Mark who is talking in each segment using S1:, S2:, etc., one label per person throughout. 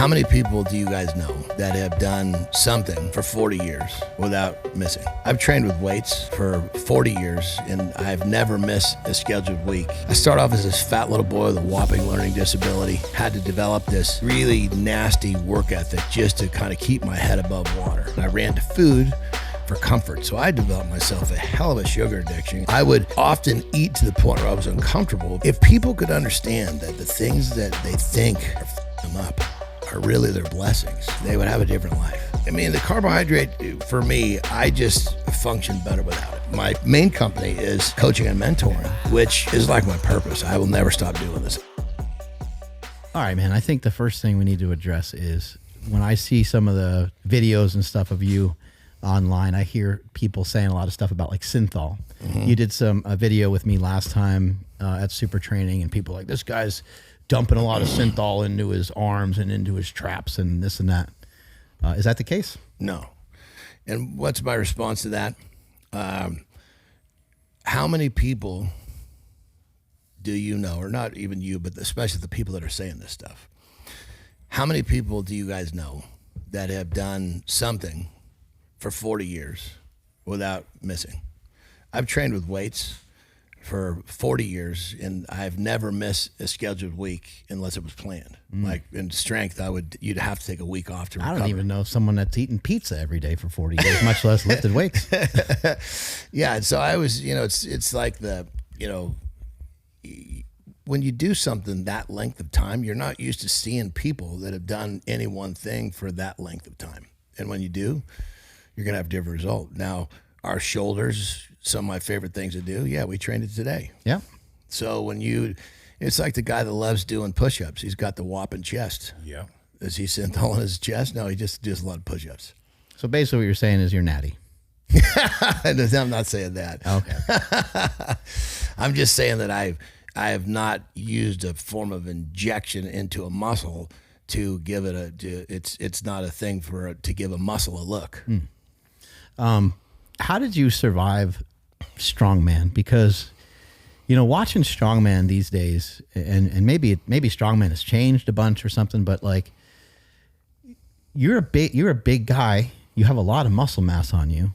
S1: How many people do you guys know that have done something for 40 years without missing? I've trained with weights for 40 years and I've never missed a scheduled week. I started off as this fat little boy with a whopping learning disability, had to develop this really nasty work ethic just to kind of keep my head above water. And I ran to food for comfort. So I developed myself a hell of a sugar addiction. I would often eat to the point where I was uncomfortable. If people could understand that the things that they think are f***ing them up are really their blessings, they would have a different life. I mean, the carbohydrate, for me, I just function better without it. My main company is coaching and mentoring, which is like my purpose. I will never stop doing this.
S2: All right, man. I think the first thing we need to address is when I see some of the videos and stuff of you online, I hear people saying a lot of stuff about like Synthol. Mm-hmm. You did a video with me last time at Super Training, and people are like, this guy's dumping a lot of Synthol into his arms and into his traps and this and that. Is that the case?
S1: No. And what's my response to that? How many people do you know, or not even you, but especially the people that are saying this stuff? How many people do you guys know that have done something for 40 years without missing? I've trained with weights for 40 years and I've never missed a scheduled week unless it was planned. Like in strength, you'd have to take a week off to recover.
S2: I don't even know someone that's eaten pizza every day for 40 years, much less lifted weights.
S1: Yeah. And so I was, it's like when you do something that length of time, you're not used to seeing people that have done any one thing for that length of time. And when you do, you're going to have a different result. Now, our shoulders, some of my favorite things to do. Yeah, we trained it today.
S2: Yeah.
S1: So it's like the guy that loves doing push-ups. He's got the whopping chest.
S3: Yeah.
S1: Is he Synthol in his chest? No, he just does a lot of push-ups.
S2: So basically what you're saying is you're natty.
S1: I'm not saying that.
S2: Okay.
S1: I'm just saying that I have not used a form of injection into a muscle to give it it's not a thing to give a muscle a look.
S2: How did you survive Strongman? Because, watching Strongman these days, and maybe Strongman has changed a bunch or something, but like you're a big guy. You have a lot of muscle mass on you,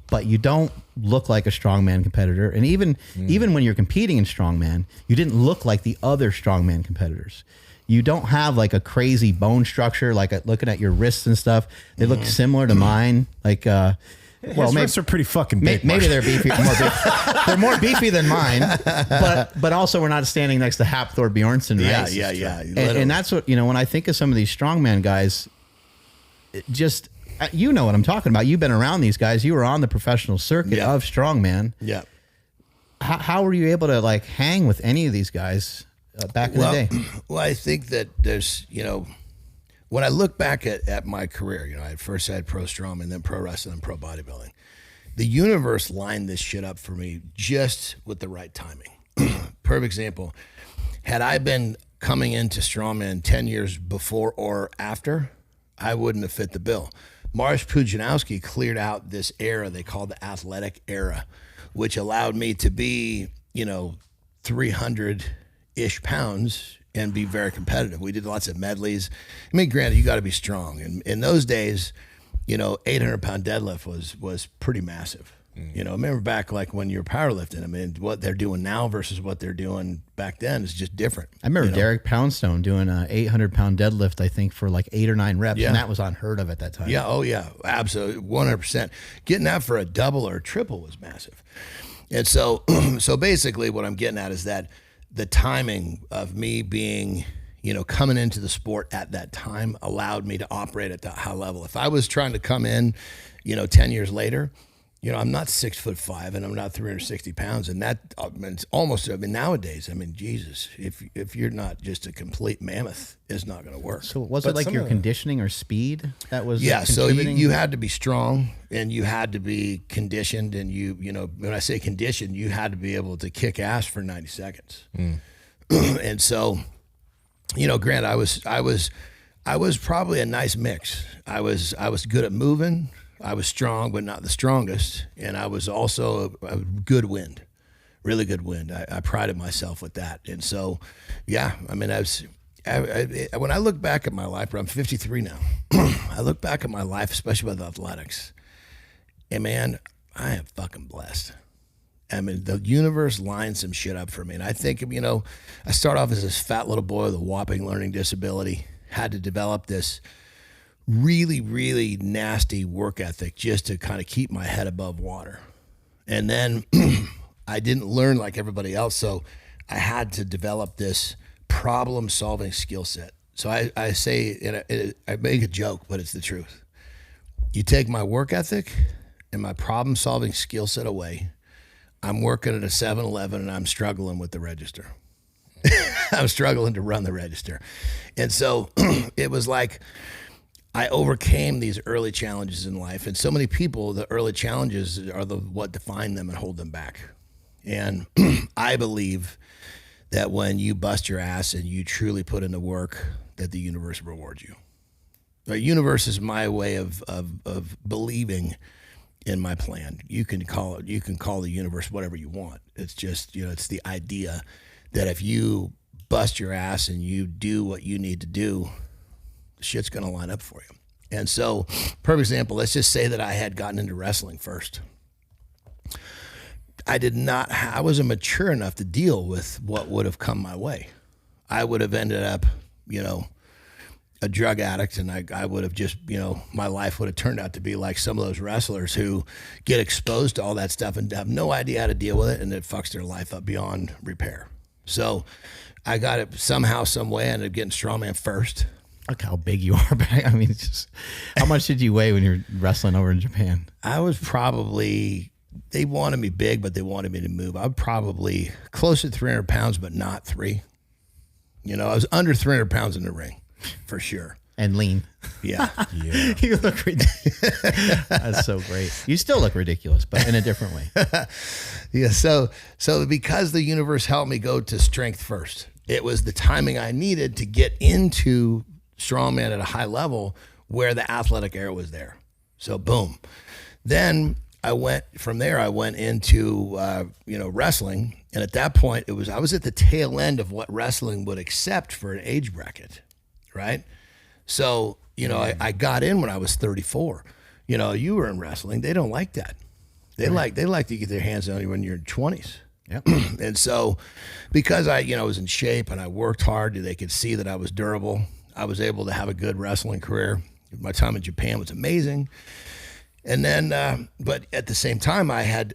S2: but you don't look like a strongman competitor. And even when you're competing in strongman, you didn't look like the other strongman competitors. You don't have like a crazy bone structure. Like looking at your wrists and stuff, they look similar to mine. Like,
S3: his wrists are pretty fucking big.
S2: Maybe they're beefy. They're more beefy than mine. But also, we're not standing next to Hafthor Bjornsson. Right?
S1: Yeah.
S2: And that's what when I think of some of these strongman guys. Just you know what I'm talking about. You've been around these guys. You were on the professional circuit of strongman.
S1: Yeah.
S2: How were you able to like hang with any of these guys back in the day?
S1: Well, I think that there's when I look back at my career, I first had pro strongman, then pro wrestling, and pro bodybuilding. The universe lined this shit up for me just with the right timing. Perfect example. Had I been coming into strongman 10 years before or after, I wouldn't have fit the bill. Mariusz Pudzianowski cleared out this era they call the athletic era, which allowed me to be, 300-ish pounds and be very competitive. We did lots of medleys. I mean, granted, you got to be strong. And in those days, 800-pound deadlift was pretty massive. I remember back like when you were powerlifting, I mean, what they're doing now versus what they're doing back then is just different.
S2: I remember Derek Poundstone doing an 800-pound deadlift, I think, for like 8 or 9 reps, and that was unheard of at that time.
S1: Yeah, oh yeah, absolutely, 100%. Getting that for a double or a triple was massive. And so basically what I'm getting at is that the timing of me being, coming into the sport at that time allowed me to operate at that high level. If I was trying to come in, 10 years later, I'm not 6'5" and I'm not 360 pounds. And that it's almost, nowadays, Jesus, if you're not just a complete mammoth, it's not going to work.
S2: So was it like your conditioning or speed that was
S1: so you had to be strong and you had to be conditioned. And when I say conditioned, you had to be able to kick ass for 90 seconds. And so, Grant, I was probably a nice mix. I was good at moving. I was strong, but not the strongest. And I was also a good wind, really good wind. I prided myself with that. And so, yeah, when I look back at my life, I'm 53 now. I look back at my life, especially with athletics, and man, I am fucking blessed. I mean, the universe lined some shit up for me. And I think, I start off as this fat little boy with a whopping learning disability, had to develop this really, really nasty work ethic just to kind of keep my head above water. And then I didn't learn like everybody else, so I had to develop this problem-solving skill set. So I say, and I make a joke, but it's the truth. You take my work ethic and my problem-solving skill set away, I'm working at a 7-Eleven and I'm struggling with the register. I'm struggling to run the register. And so it was like I overcame these early challenges in life. And so many people, the early challenges are what define them and hold them back. And I believe that when you bust your ass and you truly put in the work, that the universe rewards you. The universe is my way of believing in my plan. You can call the universe whatever you want. It's just, it's the idea that if you bust your ass and you do what you need to do, shit's going to line up for you. And so, perfect example, let's just say that I had gotten into wrestling first. I wasn't mature enough to deal with what would have come my way. I would have ended up, a drug addict, and I would have just, my life would have turned out to be like some of those wrestlers who get exposed to all that stuff and have no idea how to deal with it, and it fucks their life up beyond repair. So I got it somehow, some way. I ended up getting Strongman first.
S2: Look how big you are. I mean, it's just, how much did you weigh when you were wrestling over in Japan?
S1: I was probably, they wanted me big, but they wanted me to move. I was probably close to 300 pounds, but not 3. I was under 300 pounds in the ring. For sure.
S2: And lean.
S1: Yeah.
S3: Yeah.
S2: You look ridiculous. That's so great. You still look ridiculous, but in a different way.
S1: Yeah. So because the universe helped me go to strength first, it was the timing I needed to get into strongman at a high level where the athletic air was there. So boom. Then I went into, wrestling. And at that point I was at the tail end of what wrestling would accept for an age bracket. Right. So, I got in when I was 34. You were in wrestling. They don't like that. They like to get their hands on you when you're in 20s.
S2: Yep.
S1: And so because I was in shape and I worked hard, they could see that I was durable. I was able to have a good wrestling career. My time in Japan was amazing. And then, but at the same time, I had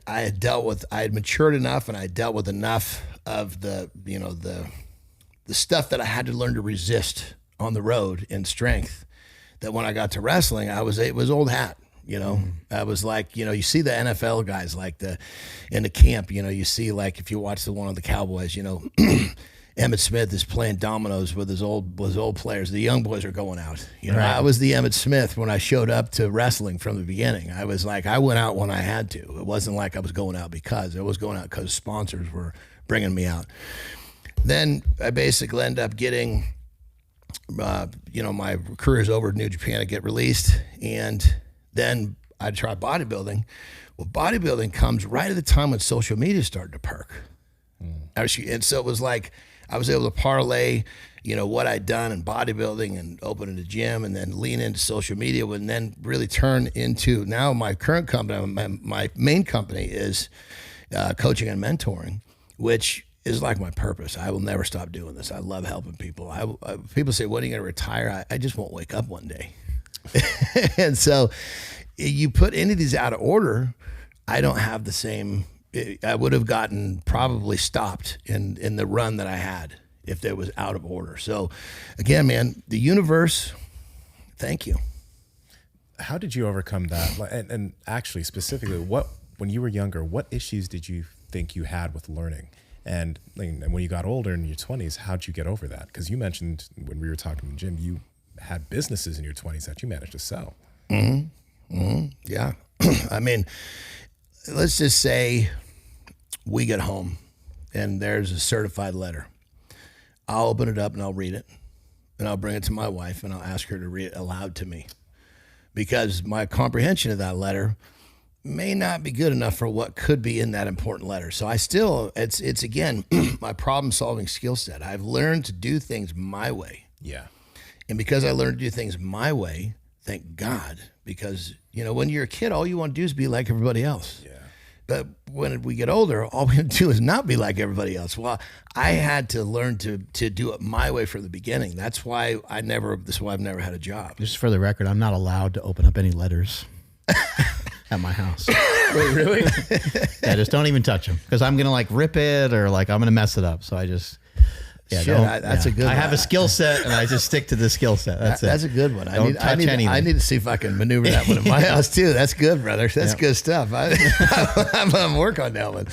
S1: matured enough and I dealt with enough of the stuff that I had to learn to resist on the road in strength, that when I got to wrestling, it was old hat, I was like, you see the NFL guys like in the camp, you see, like, if you watch the one of the Cowboys, Emmitt Smith is playing dominoes with his old players. The young boys are going out. Right. I was the Emmitt Smith when I showed up to wrestling from the beginning. I was like, I went out when I had to. It wasn't like I was going out because I was going out because sponsors were bringing me out. Then I basically end up getting, my career's over in New Japan. I get released, and then I try bodybuilding. Well, bodybuilding comes right at the time when social media started to perk. And so it was like I was able to parlay, what I'd done in bodybuilding and opening a gym, and then lean into social media, and then really turn into now my current company. My main company is coaching and mentoring, which is like my purpose. I will never stop doing this. I love helping people. People say, when are you going to retire? I just won't wake up one day. And so you put any of these out of order, I don't have the same, I would have gotten probably stopped in the run that I had if it was out of order. So again, man, the universe, thank you.
S3: How did you overcome that? And actually, specifically, when you were younger, what issues did you think you had with learning? And when you got older in your 20s, how'd you get over that? Because you mentioned when we were talking in the gym, you had businesses in your 20s that you managed to sell.
S1: Mm-hmm. Mm-hmm. Yeah. I mean, let's just say we get home and there's a certified letter. I'll open it up and I'll read it, and I'll bring it to my wife and I'll ask her to read it aloud to me, because my comprehension of that letter may not be good enough for what could be in that important letter. So it's again, my problem solving skill set. I've learned to do things my way.
S3: Yeah.
S1: And because I learned to do things my way, thank God, because, you know, when you're a kid, all you want to do is be like everybody else.
S3: Yeah.
S1: But when we get older, all we do is not be like everybody else. Well, I had to learn to do it my way from the beginning. That's why I've never had a job.
S2: Just for the record, I'm not allowed to open up any letters at my house.
S3: Wait, really?
S2: Yeah, just don't even touch them because I'm going to like rip it or like I'm going to mess it up. So I just,
S1: Shit, that's a good one.
S2: I have a skill set and I just stick to the skill set.
S1: That's a good one.
S2: Don't touch anything.
S1: I need to see if I can maneuver that one in my house too. That's good, brother. That's good stuff. I'm working on that one.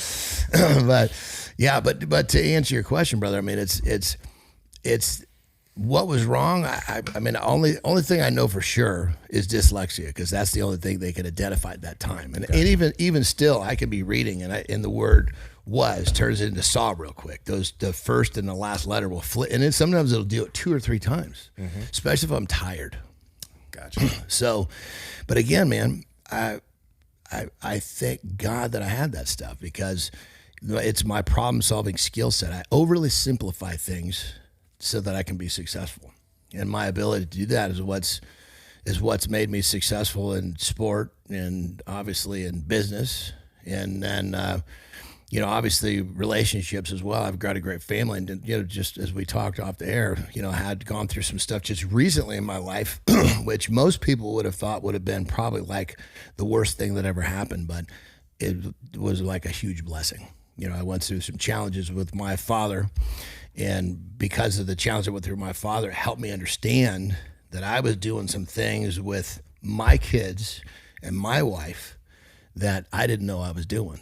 S1: but to answer your question, brother, I mean, it's what was wrong. I mean, only thing I know for sure is dyslexia because that's the only thing they could identify at that time. And even still, I could be reading and the word was turns into saw real quick. The first and the last letter will flip, and then sometimes it'll do it 2 or 3 times, especially if I'm tired.
S3: Gotcha.
S1: So, but again, man, I thank God that I had that stuff because it's my problem solving skill set. I overly simplify things so that I can be successful, and my ability to do that is what's made me successful in sport and obviously in business, and then. You know, obviously relationships as well. I've got a great family, and you know, just as we talked off the air, you know, I had gone through some stuff just recently in my life, which most people would have thought would have been probably like the worst thing that ever happened, but it was like a huge blessing. You know, I went through some challenges with my father, and because of the challenge I went through with my father, it helped me understand that I was doing some things with my kids and my wife that I didn't know I was doing.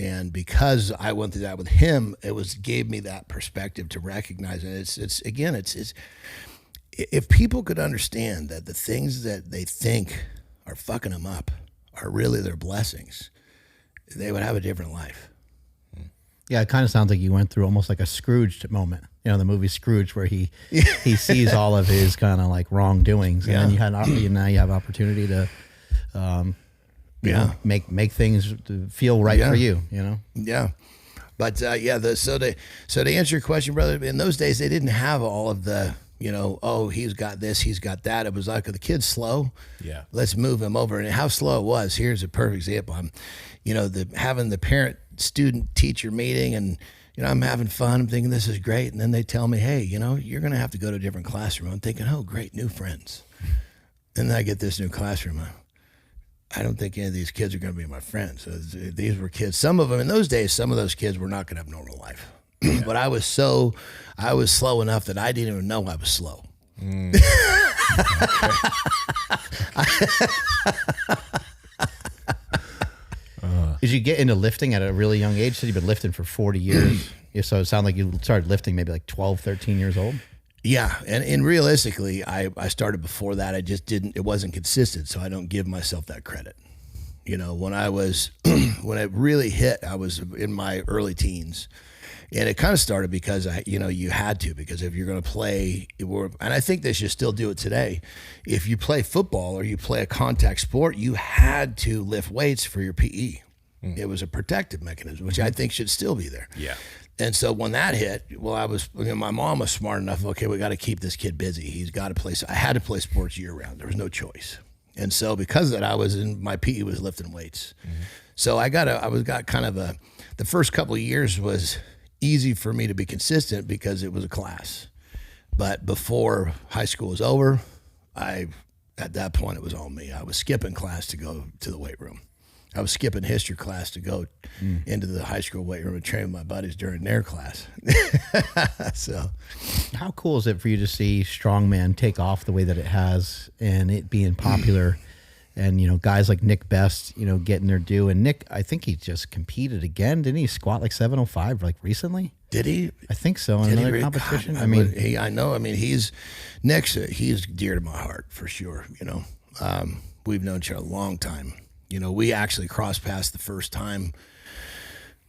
S1: And because I went through that with him, it gave me that perspective to recognize it. It's if people could understand that the things that they think are fucking them up are really their blessings, they would have a different life.
S2: Yeah, it kind of sounds like you went through almost like a Scrooge moment. You know, the movie Scrooge, where he sees all of his kind of like wrongdoings, and then now you have opportunity to. You know, make things feel right for you, you know?
S1: Yeah. But so to answer your question, brother, in those days, they didn't have all of the, you know, oh, he's got this, he's got that. It was like, the kid's slow. Yeah. Let's move him over. And how slow it was. Here's a perfect example. Having the parent-student teacher meeting and, you know, I'm having fun. I'm thinking this is great. And then they tell me, hey, you know, you're going to have to go to a different classroom. I'm thinking, oh, great, new friends. And then I get this new classroom. I don't think any of these kids are going to be my friends. So these were kids. Some of them in those days, some of those kids were not going to have normal life. But I was slow enough that I didn't even know I was slow.
S2: Did you get into lifting at a really young age? So you've been lifting for 40 years. So it sounded like you started lifting maybe like 12, 13 years old.
S1: Yeah, and realistically, I started before that. I just it wasn't consistent, so I don't give myself that credit. You know, when when it really hit, I was in my early teens, and it kind of started because you had to, because if you're going to play, and I think they should still do it today. If you play football or you play a contact sport, you had to lift weights for your PE. It was a protective mechanism, which I think should still be there. Yeah. And so when that hit, my mom was smart enough. Okay, we got to keep this kid busy. He's got to play. So I had to play sports year round. There was no choice. And so because of that, my PE was lifting weights. So the first couple of years was easy for me to be consistent because it was a class. But before high school was over, at that point it was all me. I was skipping class to go to the weight room. I was skipping history class to go into the high school weight room and train with my buddies during their class. So,
S2: how cool is it for you to see Strongman take off the way that it has and it being popular? And, you know, guys like Nick Best, you know, getting their due. And Nick, I think he just competed again. Didn't he squat like 705 like recently?
S1: Did he?
S2: I think so. In another competition.
S1: God, I know. I mean, he's dear to my heart for sure. You know, we've known each other a long time. You know, we actually crossed paths the first time,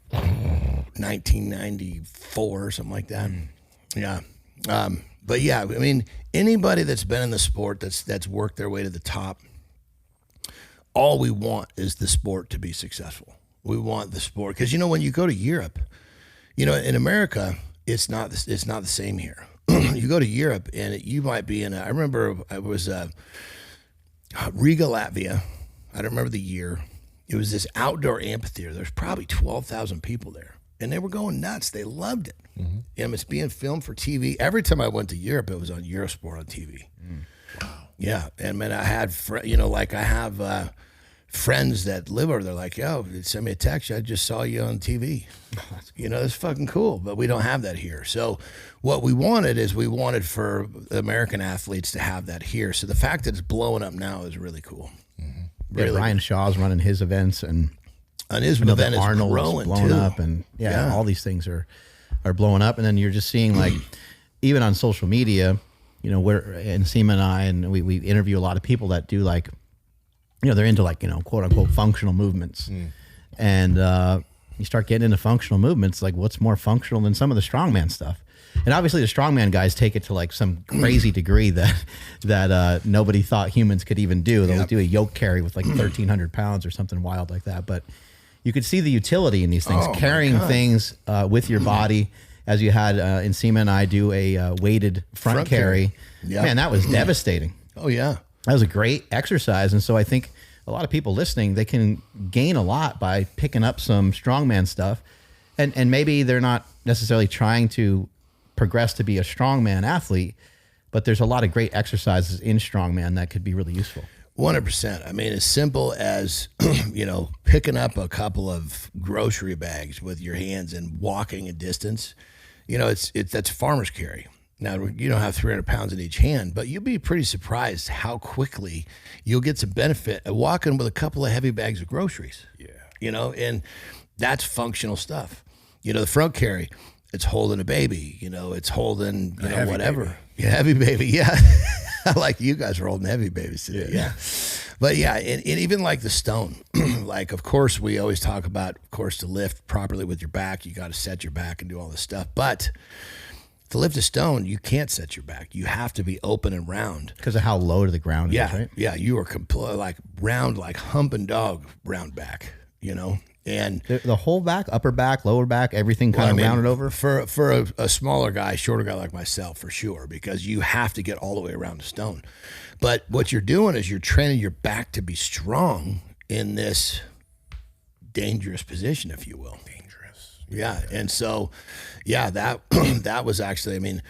S1: 1994 or something like that. Yeah. But yeah, I mean, anybody that's been in the sport that's worked their way to the top, all we want is the sport to be successful. We want the sport, because, you know, when you go to Europe, you know, in America, it's not the same here. you go to Europe and you might be in. I remember I was Riga, Latvia. I don't remember the year. It was this outdoor amphitheater. There's probably 12,000 people there, and they were going nuts. They loved it. Mm-hmm. And it's being filmed for TV. Every time I went to Europe, it was on Eurosport on TV. Wow. Yeah, and man, I had I have friends that live over there. Like, yo, send me a text. I just saw you on TV. It's fucking cool. But we don't have that here. So what we wanted for American athletes to have that here. So the fact that it's blowing up now is really cool.
S2: Mm-hmm. Really, Ryan Shaw's running his events, and
S1: his event is
S2: Arnold's
S1: growing
S2: blowing
S1: too.
S2: up, and all these things are blowing up. And then you're just seeing, like, even on social media, and Seema and I, and we interview a lot of people that do, like, they're into, like, quote unquote functional movements. And you start getting into functional movements, like, what's more functional than some of the strongman stuff? And obviously the strongman guys take it to, like, some crazy degree that nobody thought humans could even do. They'll do a yoke carry with like 1,300 pounds or something wild like that. But you could see the utility in these things, carrying things with your body, as you had in Seema and I do a weighted front carry. Yeah. Man, that was devastating.
S1: Oh, yeah.
S2: That was a great exercise. And so I think a lot of people listening, they can gain a lot by picking up some strongman stuff. And maybe they're not necessarily trying to progress to be a strongman athlete, but there's a lot of great exercises in strongman that could be really useful.
S1: 100%. I mean, as simple as, picking up a couple of grocery bags with your hands and walking a distance, that's farmer's carry. Now, you don't have 300 pounds in each hand, but you'll be pretty surprised how quickly you'll get some benefit of walking with a couple of heavy bags of groceries. Yeah. And that's functional stuff. The front carry, it's holding a baby, it's holding, whatever.
S3: Baby.
S1: Yeah, heavy baby. Yeah. Like you guys are holding heavy babies today. Yeah. But yeah, and even like the stone, like, of course, we always talk about, of course, to lift properly with your back, you got to set your back and do all this stuff. But to lift a stone, you can't set your back. You have to be open and round.
S2: Because of how low to the ground it is, right?
S1: Yeah, you are completely like round, like humping dog round back, And
S2: the whole back, upper back, lower back, everything kind of rounded over?
S1: For a smaller guy, shorter guy like myself, for sure, because you have to get all the way around the stone. But what you're doing is you're training your back to be strong in this dangerous position, if you will. Yeah. And so, that was actually,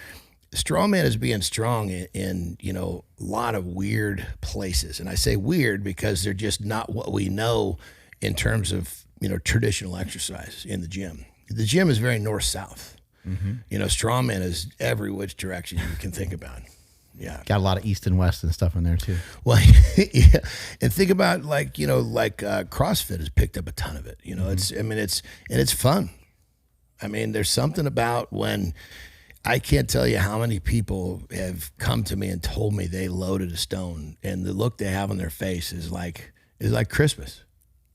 S1: strongman is being strong in a lot of weird places. And I say weird because they're just not what we know in terms of, traditional exercise in the gym. The gym is very north-south. Mm-hmm. Strongman is every which direction you can think about. Yeah.
S2: Got a lot of east and west and stuff in there too.
S1: Well, yeah. And think about CrossFit has picked up a ton of it. It's fun. There's something about when I can't tell you how many people have come to me and told me they loaded a stone, and the look they have on their face is like Christmas.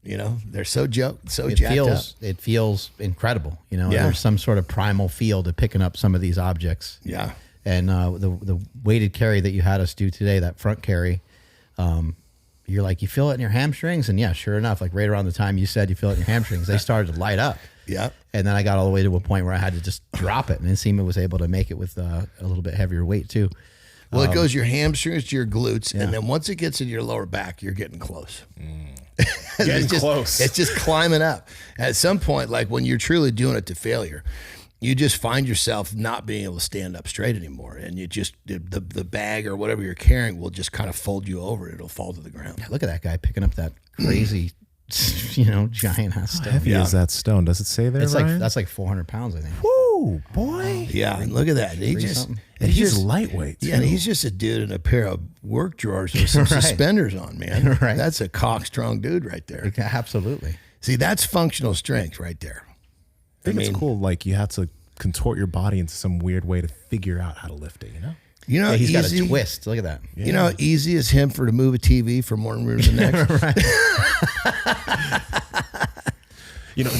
S1: They're so jacked up.
S2: It feels incredible. There's some sort of primal feel to picking up some of these objects.
S1: Yeah.
S2: And the weighted carry that you had us do today, that front carry, you're like, you feel it in your hamstrings? And yeah, sure enough, like right around the time you said you feel it in your hamstrings, they started to light up.
S1: Yeah.
S2: And then I got all the way to a point where I had to just drop it. And then Seema was able to make it with a little bit heavier weight too.
S1: Well, it goes your hamstrings to your glutes, and then once it gets in your lower back, you're getting close.
S3: Close.
S1: It's just climbing up. At some point, like when you're truly doing it to failure, you just find yourself not being able to stand up straight anymore, and you just the bag or whatever you're carrying will just kind of fold you over. It'll fall to the ground.
S2: Yeah, look at that guy picking up that crazy, giant ass stone.
S3: How heavy is that stone? Does it say there?
S2: It's
S3: Ryan?
S2: that's like 400 pounds, I think.
S3: Woo, boy.
S1: Yeah, and look at that.
S3: He's lightweight too.
S1: Yeah, and he's just a dude in a pair of work drawers with some suspenders on, man.
S2: Right.
S1: That's a cock strong dude right there.
S2: Absolutely.
S1: See, that's functional strength right there.
S3: I think it's cool. Like you have to contort your body into some weird way to figure out how to lift it.
S2: Yeah, he's got a twist. Look at that.
S1: Yeah. You know how easy is him to move a TV from one room to the next?
S3: Right.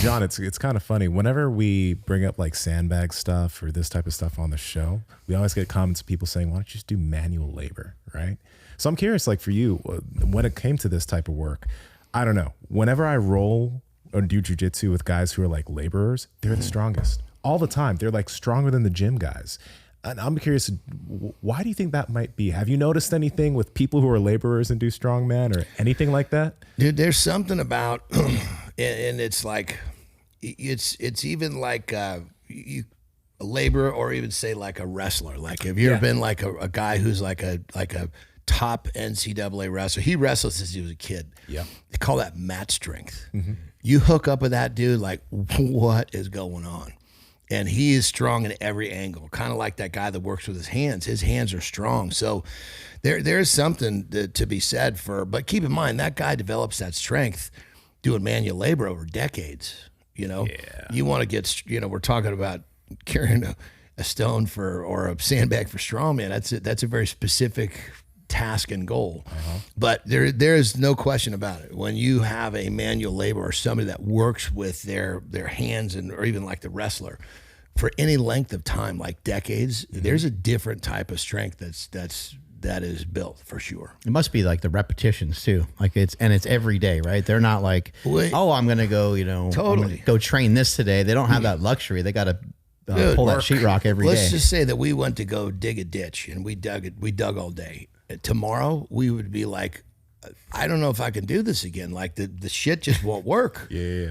S3: John, it's kind of funny. Whenever we bring up like sandbag stuff or this type of stuff on the show, we always get comments of people saying, why don't you just do manual labor, right? So I'm curious, like for you, when it came to this type of work, I don't know. Whenever I roll or do jujitsu with guys who are like laborers, they're the strongest all the time. They're like stronger than the gym guys. And I'm curious, why do you think that might be? Have you noticed anything with people who are laborers and do strongman or anything like that?
S1: Dude, there's something about, and it's like, it's even like a laborer, or even say like a wrestler. Like, have you ever been like a guy who's like a top NCAA wrestler? He wrestled since he was a kid. Yeah, they call that mat strength. Mm-hmm. You hook up with that dude, like, what is going on? And he is strong in every angle, kind of like that guy that works with his hands. His hands are strong. So there's something to be said for, but keep in mind, that guy develops that strength doing manual labor over decades. You know, you want to get, we're talking about carrying a stone or a sandbag for strongman. That's a very specific task and goal. But there's no question about it. When you have a manual labor or somebody that works with their hands, or even like the wrestler for any length of time, like decades, there's a different type of strength that is built for sure.
S2: It must be like the repetitions too. Like it's every day, right? They're not like, I'm going to go, totally go train this today. They don't have that luxury. They got to pull that sheetrock every day.
S1: Let's just say that we went to go dig a ditch and we dug all day. Tomorrow we would be like, I don't know if I can do this again. Like the shit just won't work.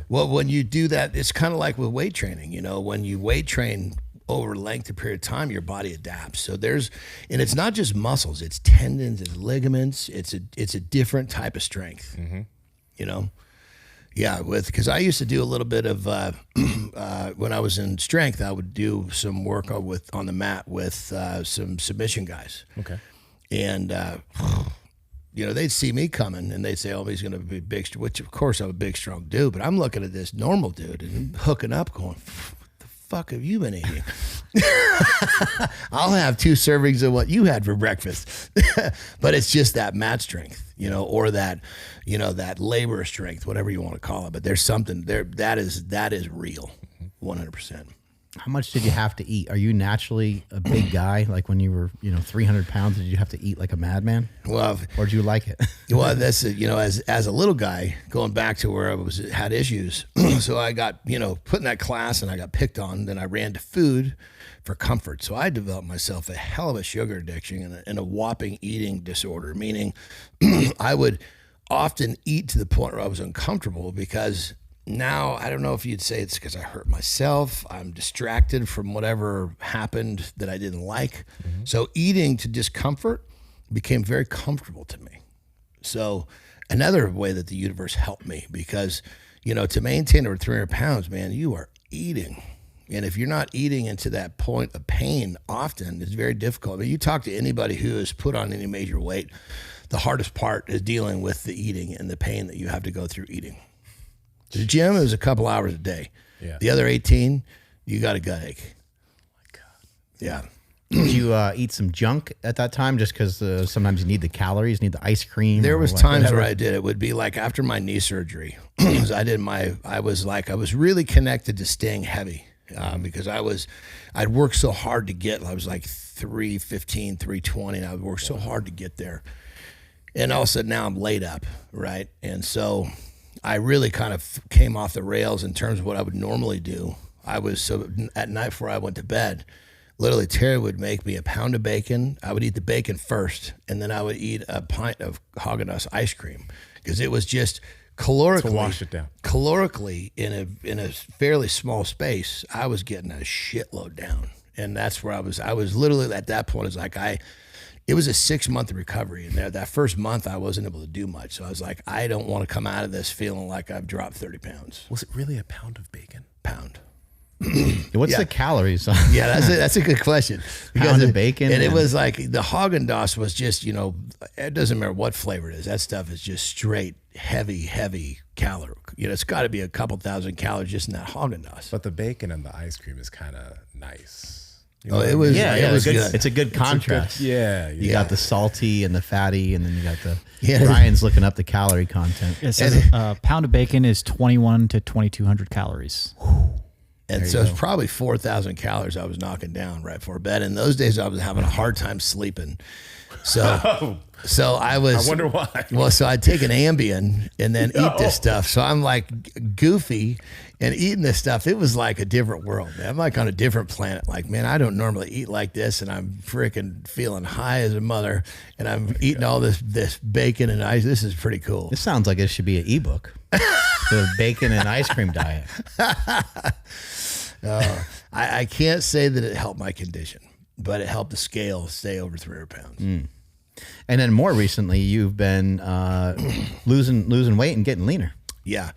S1: Well, when you do that, it's kind of like with weight training. When you weight train over a length of period of time, your body adapts. So and it's not just muscles, it's tendons, it's ligaments. It's a different type of strength. Yeah, because I used to do a little bit of when I was in strength, I would do some work on the mat with some submission guys. Okay. And, they'd see me coming and they'd say, oh, he's going to be big, which of course I'm a big, strong dude, but I'm looking at this normal dude and hooking up going, what the fuck have you been eating? I'll have 2 servings of what you had for breakfast. But it's just that mat strength, or that, that labor strength, whatever you want to call it. But there's something there that is real, 100%.
S2: How much did you have to eat? Are you naturally a big guy? Like when you were, 300 pounds, did you have to eat like a madman? Well, or did you like it?
S1: Well, that's as a little guy, going back to where I had issues. So I got put in that class and I got picked on. Then I ran to food for comfort. So I developed myself a hell of a sugar addiction and a whopping eating disorder. Meaning, I would often eat to the point where I was uncomfortable because. Now, I don't know if you'd say it's because I hurt myself. I'm distracted from whatever happened that I didn't like. Mm-hmm. So eating to discomfort became very comfortable to me. So another way that the universe helped me because, to maintain over 300 pounds, man, you are eating. And if you're not eating into that point of pain often, it's very difficult. I mean, you talk to anybody who has put on any major weight, the hardest part is dealing with the eating and the pain that you have to go through eating. The gym is a couple hours a day. Yeah. The other 18, you got a gut ache. Oh my God. Yeah.
S2: Did you eat some junk at that time just because sometimes you need the calories, need the ice cream?
S1: There was times where I did. It would be like after my knee surgery. I was really connected to staying heavy because I'd worked so hard to get, I was like 315, 320, and I would work so hard to get there. And all of a sudden now I'm laid up, right? And so I really kind of came off the rails in terms of what I would normally do. So at night before I went to bed, literally Terry would make me a pound of bacon. I would eat the bacon first, and then I would eat a pint of Haagen-Dazs ice cream because it was just calorically, to wash it down. Calorically in a fairly small space, I was getting a shitload down, and that's where I was. I was literally at that point. It was a 6-month recovery, and that first month I wasn't able to do much. So I was like, I don't want to come out of this feeling like I've dropped 30 pounds.
S3: Was it really a pound of bacon?
S1: Pound.
S2: What's the calories?
S1: Yeah, that's a good question.
S2: Pound of bacon.
S1: And it was like the Haagen-Dazs was just, it doesn't matter what flavor it is. That stuff is just straight heavy calorie. It's got to be a couple thousand calories just in that Haagen-Dazs.
S3: But the bacon and the ice cream is kind of nice.
S1: It was good.
S2: It's a good contrast.
S3: You
S2: got the salty and the fatty, and then you got the Ryan's looking up the calorie content.
S4: It says a pound of bacon is 21 to 2,200 calories.
S1: And so it's probably 4,000 calories I was knocking down right before bed. In those days, I was having a hard time sleeping. So So I
S3: wonder why.
S1: Well, so I'd take an Ambien and then eat this stuff. So I'm like goofy and eating this stuff. It was like a different world, man. I'm like on a different planet. Like, man, I don't normally eat like this, and I'm freaking feeling high as a mother, and I'm eating all this bacon and ice. This is pretty cool.
S2: This sounds like it should be an ebook. The bacon and ice cream diet.
S1: I can't say that it helped my condition, but it helped the scale stay over 300 pounds.
S2: And then more recently, you've been losing weight and getting leaner.
S1: Yeah.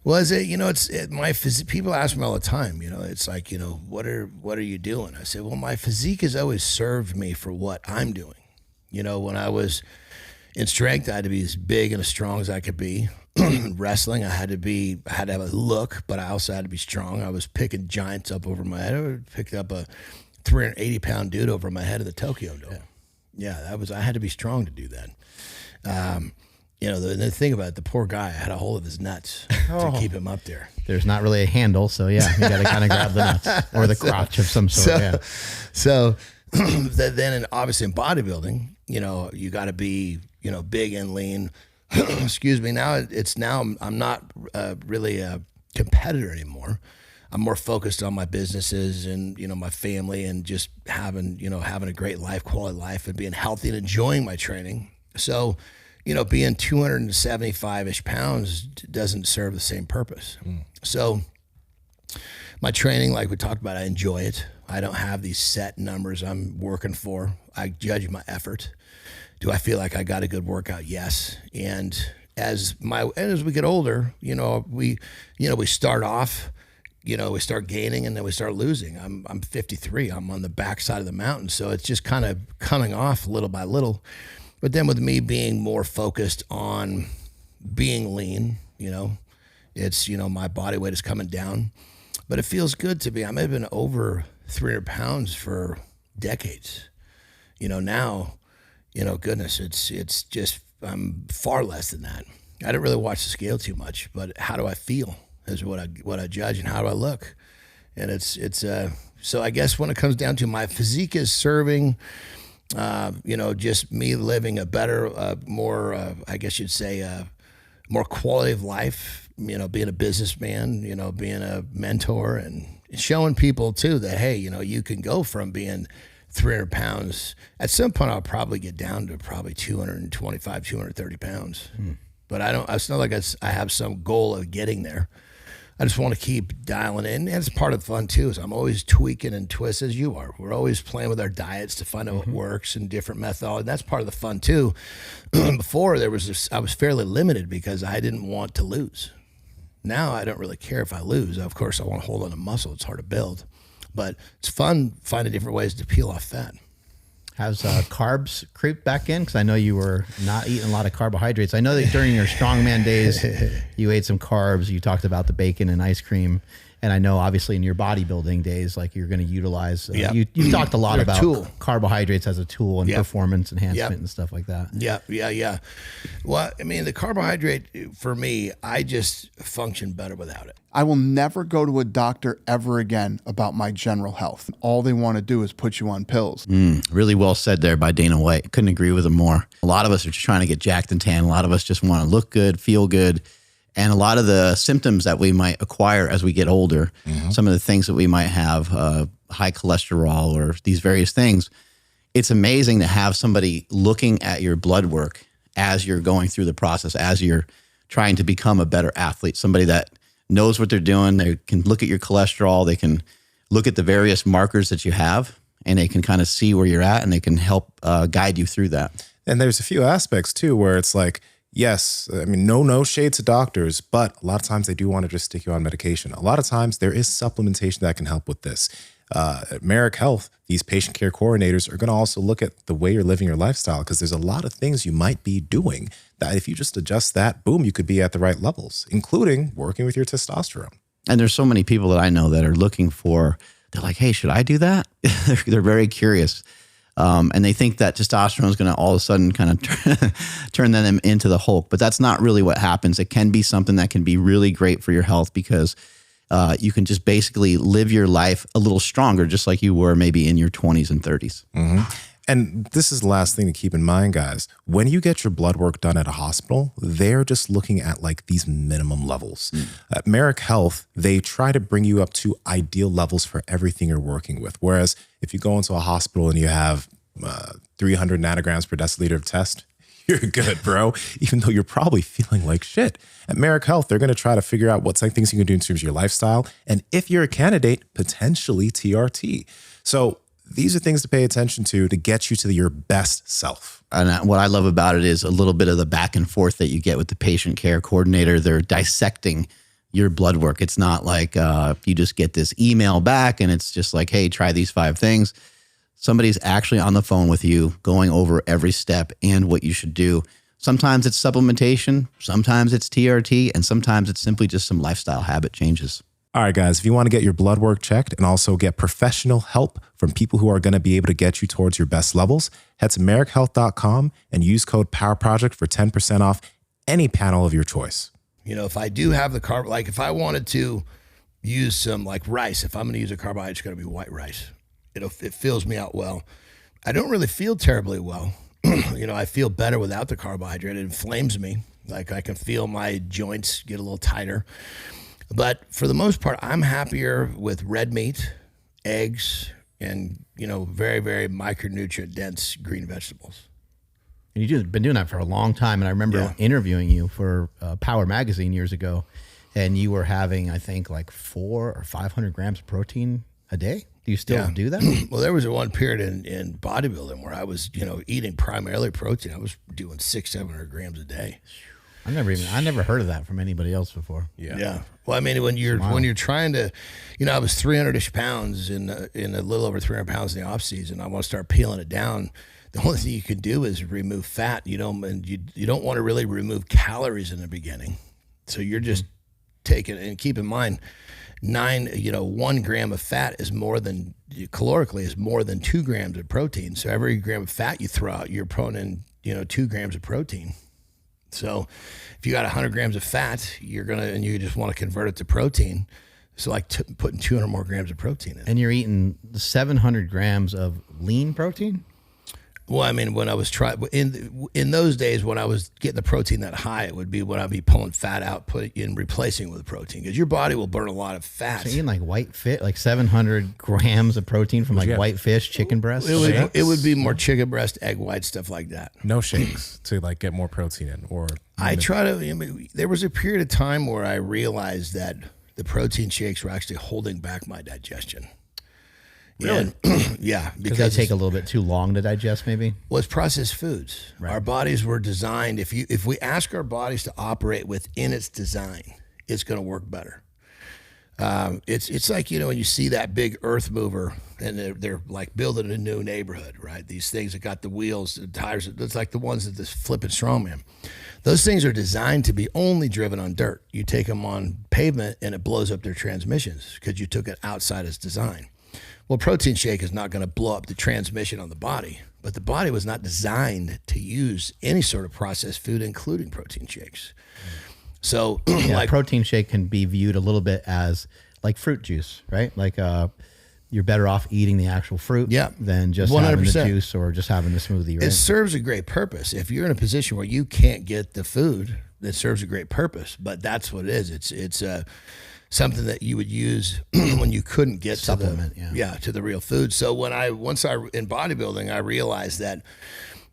S1: Well, my physique. People ask me all the time, it's like, what are you doing? I say, well, my physique has always served me for what I'm doing. When I was in strength, I had to be as big and as strong as I could be. Wrestling, I had to have a look, but I also had to be strong. I was picking giants up over my head. I picked up a 380-pound dude over my head at the Tokyo Dome. Yeah, I had to be strong to do that. The thing about it, the poor guy, I had a hold of his nuts to keep him up there.
S2: There's not really a handle, so yeah, you got to kind of grab the nuts or the crotch of some sort.
S1: So then obviously in bodybuilding, you got to be, big and lean. Excuse me. Now I'm not really a competitor anymore. I'm more focused on my businesses and, my family and just having a great life, quality life, and being healthy and enjoying my training. So, being 275-ish pounds doesn't serve the same purpose. So my training, like we talked about, I enjoy it. I don't have these set numbers I'm working for. I judge my effort. Do I feel like I got a good workout? Yes. And as we get older, we start off, we start gaining and then we start losing. I'm 53. I'm on the backside of the mountain. So it's just kind of coming off little by little. But then with me being more focused on being lean, it's, my body weight is coming down, but it feels good to be. I've been over 300 pounds for decades. Now, goodness, it's just, I'm far less than that. I don't really watch the scale too much, but how do I feel is what I judge, and how do I look? And it's so I guess when it comes down to my physique is serving, just me living a better, more, I guess you'd say, more quality of life, being a businessman, being a mentor and showing people too that, hey, you can go from being 300 pounds. At some point, I'll probably get down to probably 225, 230 pounds. But it's not like I have some goal of getting there. I just want to keep dialing in. And it's part of the fun too, is I'm always tweaking and twisting as you are. We're always playing with our diets to find out what works and different methods. And that's part of the fun too. Before I was fairly limited because I didn't want to lose. Now I don't really care if I lose. Of course, I want to hold on to muscle. It's hard to build. But it's fun finding different ways to peel off fat.
S2: Has carbs creeped back in? Because I know you were not eating a lot of carbohydrates. I know that during your strongman days, you ate some carbs. You talked about the bacon and ice cream. And I know obviously in your bodybuilding days, like you're going to utilize, you talked a lot about carbohydrates as a tool and performance enhancement and stuff like that.
S1: Yeah. Well, I mean, the carbohydrate for me, I just function better without it.
S5: I will never go to a doctor ever again about my general health. All they want to do is put you on pills.
S6: Really well said there by Dana White. Couldn't agree with him more. A lot of us are just trying to get jacked and tan. A lot of us just want to look good, feel good. And a lot of the symptoms that we might acquire as we get older, some of the things that we might have, high cholesterol or these various things, it's amazing to have somebody looking at your blood work as you're going through the process, as you're trying to become a better athlete, somebody that knows what they're doing. They can look at your cholesterol. They can look at the various markers that you have, and they can kind of see where you're at, and they can help guide you through that.
S3: And there's a few aspects too where it's like, yes, I mean, no shade to doctors, but a lot of times they do want to just stick you on medication. A lot of times there is supplementation that can help with this. At Merrick Health, these patient care coordinators are going to also look at the way you're living your lifestyle, because there's a lot of things you might be doing that if you just adjust that, boom, you could be at the right levels, including working with your testosterone.
S6: And there's so many people that I know that are looking for, they're like, hey, should I do that? They're very curious. And they think that testosterone is going to all of a sudden kind of turn them into the Hulk. But that's not really what happens. It can be something that can be really great for your health, because you can just basically live your life a little stronger, just like you were maybe in your 20s and 30s.
S3: And this is the last thing to keep in mind, guys. When you get your blood work done at a hospital, they're just looking at like these minimum levels. At Merrick Health, they try to bring you up to ideal levels for everything you're working with. Whereas if you go into a hospital and you have 300 nanograms per deciliter of test, you're good, bro, even though you're probably feeling like shit. At Merrick Health, they're going to try to figure out what things you can do in terms of your lifestyle. And if you're a candidate, potentially TRT. So these are things to pay attention to get you to your best self.
S6: And what I love about it is a little bit of the back and forth that you get with the patient care coordinator. They're dissecting your blood work. It's not like you just get this email back and it's just like, hey, try these 5 things. Somebody's actually on the phone with you going over every step and what you should do. Sometimes it's supplementation, sometimes it's TRT, and sometimes it's simply just some lifestyle habit changes.
S3: All right, guys, if you want to get your blood work checked and also get professional help from people who are going to be able to get you towards your best levels, head to merrickhealth.com and use code POWERPROJECT for 10% off any panel of your choice.
S1: You know, if I do have the carb, like if I wanted to use some like rice, if I'm going to use a carbohydrate, it's going to be white rice. It fills me out well. I don't really feel terribly well. You know, I feel better without the carbohydrate. It inflames me. Like I can feel my joints get a little tighter. But for the most part, I'm happier with red meat, eggs, and, you know, very, very micronutrient dense green vegetables.
S2: And you've been doing that for a long time. And I remember interviewing you for Power Magazine years ago, and you were having, I think, like 400 or 500 grams of protein a day. Do you still do that?
S1: Well, there was one period in bodybuilding where I was, you know, eating primarily protein. I was doing 600-700 grams a day.
S2: I never heard of that from anybody else before.
S1: Yeah. Well, I mean, when you're trying to, you know, I was 300-ish pounds in a little over 300 pounds in the off season. I want to start peeling it down. The only thing you can do is remove fat. You don't want to really remove calories in the beginning. So you're just taking, and keep in mind, 1 gram of fat is more than, calorically is more than 2 grams of protein. So every gram of fat you throw out, you're putting in, 2 grams of protein. So if you got 100 grams of fat, and you just want to convert it to protein. So like putting 200 more grams of protein in.
S2: And you're eating 700 grams of lean protein?
S1: Well, I mean, when I was in those days when I was getting the protein that high, it would be when I'd be pulling fat out, replacing it with protein, because your body will burn a lot of fat.
S2: So you're eating like white fish, like 700 grams of protein from like white fish, chicken breast?
S1: It would be more chicken breast, egg white, stuff like that.
S3: No shakes to like get more protein in, or
S1: there was a period of time where I realized that the protein shakes were actually holding back my digestion.
S2: Really?
S1: Yeah.
S2: Because they take a little bit too long to digest, maybe?
S1: Well, it's processed foods. Right. Our bodies were designed, if we ask our bodies to operate within its design, it's going to work better. It's like, when you see that big earth mover and they're like building a new neighborhood, right? These things that got the wheels, the tires, it's like the ones that this flipping Strongman. Those things are designed to be only driven on dirt. You take them on pavement and it blows up their transmissions because you took it outside its design. Well, protein shake is not going to blow up the transmission on the body, but the body was not designed to use any sort of processed food, including protein shakes. So
S2: protein shake can be viewed a little bit as like fruit juice, right? Like you're better off eating the actual fruit than just 100%. Having the juice or just having the smoothie, right?
S1: It serves a great purpose. If you're in a position where you can't get the food, it serves a great purpose, but that's what it is. It's something that you would use when you couldn't get
S2: supplement,
S1: to the real food. So once in bodybuilding, I realized that,